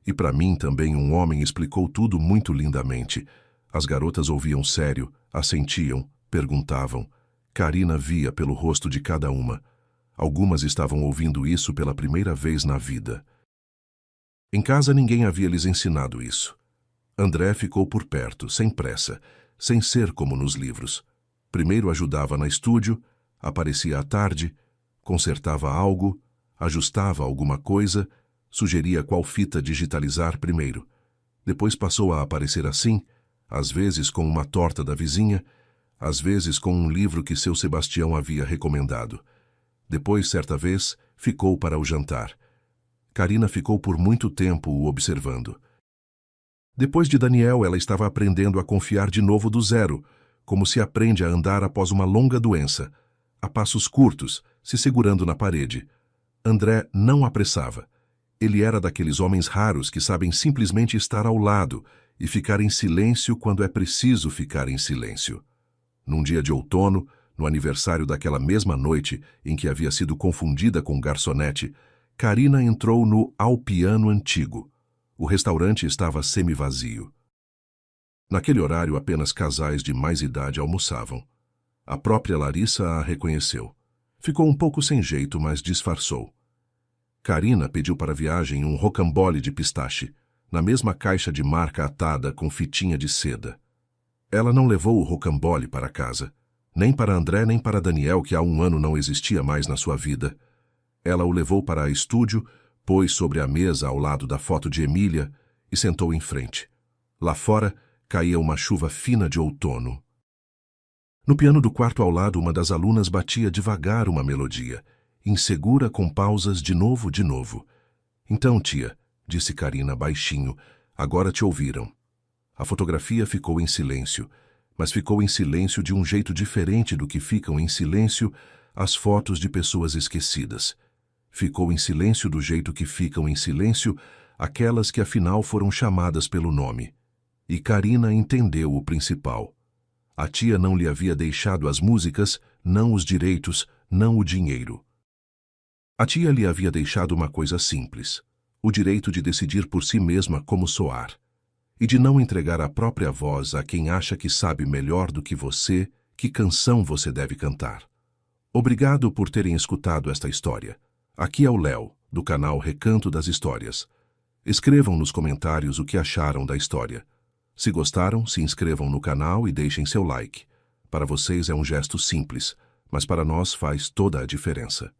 e para mim também um homem explicou tudo muito lindamente. As garotas ouviam sério, assentiam, perguntavam. Karina via pelo rosto de cada uma. Algumas estavam ouvindo isso pela primeira vez na vida. Em casa ninguém havia lhes ensinado isso. André ficou por perto, sem pressa, sem ser como nos livros. Primeiro ajudava na estúdio, aparecia à tarde, consertava algo, ajustava alguma coisa, sugeria qual fita digitalizar primeiro. Depois passou a aparecer assim, às vezes com uma torta da vizinha, às vezes com um livro que seu Sebastião havia recomendado. Depois, certa vez, ficou para o jantar. Karina ficou por muito tempo o observando. Depois de Daniel, ela estava aprendendo a confiar de novo do zero, como se aprende a andar após uma longa doença, a passos curtos, se segurando na parede. André não apressava. Ele era daqueles homens raros que sabem simplesmente estar ao lado e ficar em silêncio quando é preciso ficar em silêncio. Num dia de outono, no aniversário daquela mesma noite em que havia sido confundida com garçonete, Karina entrou no Ao Piano Antigo. O restaurante estava semi-vazio. Naquele horário, apenas casais de mais idade almoçavam. A própria Larissa a reconheceu. Ficou um pouco sem jeito, mas disfarçou. Karina pediu para a viagem um rocambole de pistache, na mesma caixa de marca atada com fitinha de seda. Ela não levou o rocambole para casa, nem para André nem para Daniel, que há um ano não existia mais na sua vida. Ela o levou para a estúdio, pôs sobre a mesa ao lado da foto de Emília e sentou em frente. Lá fora caía uma chuva fina de outono. No piano do quarto ao lado, uma das alunas batia devagar uma melodia, insegura, com pausas, de novo. Então, tia, disse Karina baixinho, agora te ouviram. A fotografia ficou em silêncio, mas ficou em silêncio de um jeito diferente do que ficam em silêncio as fotos de pessoas esquecidas. Ficou em silêncio do jeito que ficam em silêncio aquelas que afinal foram chamadas pelo nome. E Karina entendeu o principal. A tia não lhe havia deixado as músicas, não os direitos, não o dinheiro. A tia lhe havia deixado uma coisa simples, o direito de decidir por si mesma como soar, e de não entregar a própria voz a quem acha que sabe melhor do que você que canção você deve cantar. Obrigado por terem escutado esta história. Aqui é o Léo, do canal Recanto das Histórias. Escrevam nos comentários o que acharam da história. Se gostaram, se inscrevam no canal e deixem seu like. Para vocês é um gesto simples, mas para nós faz toda a diferença.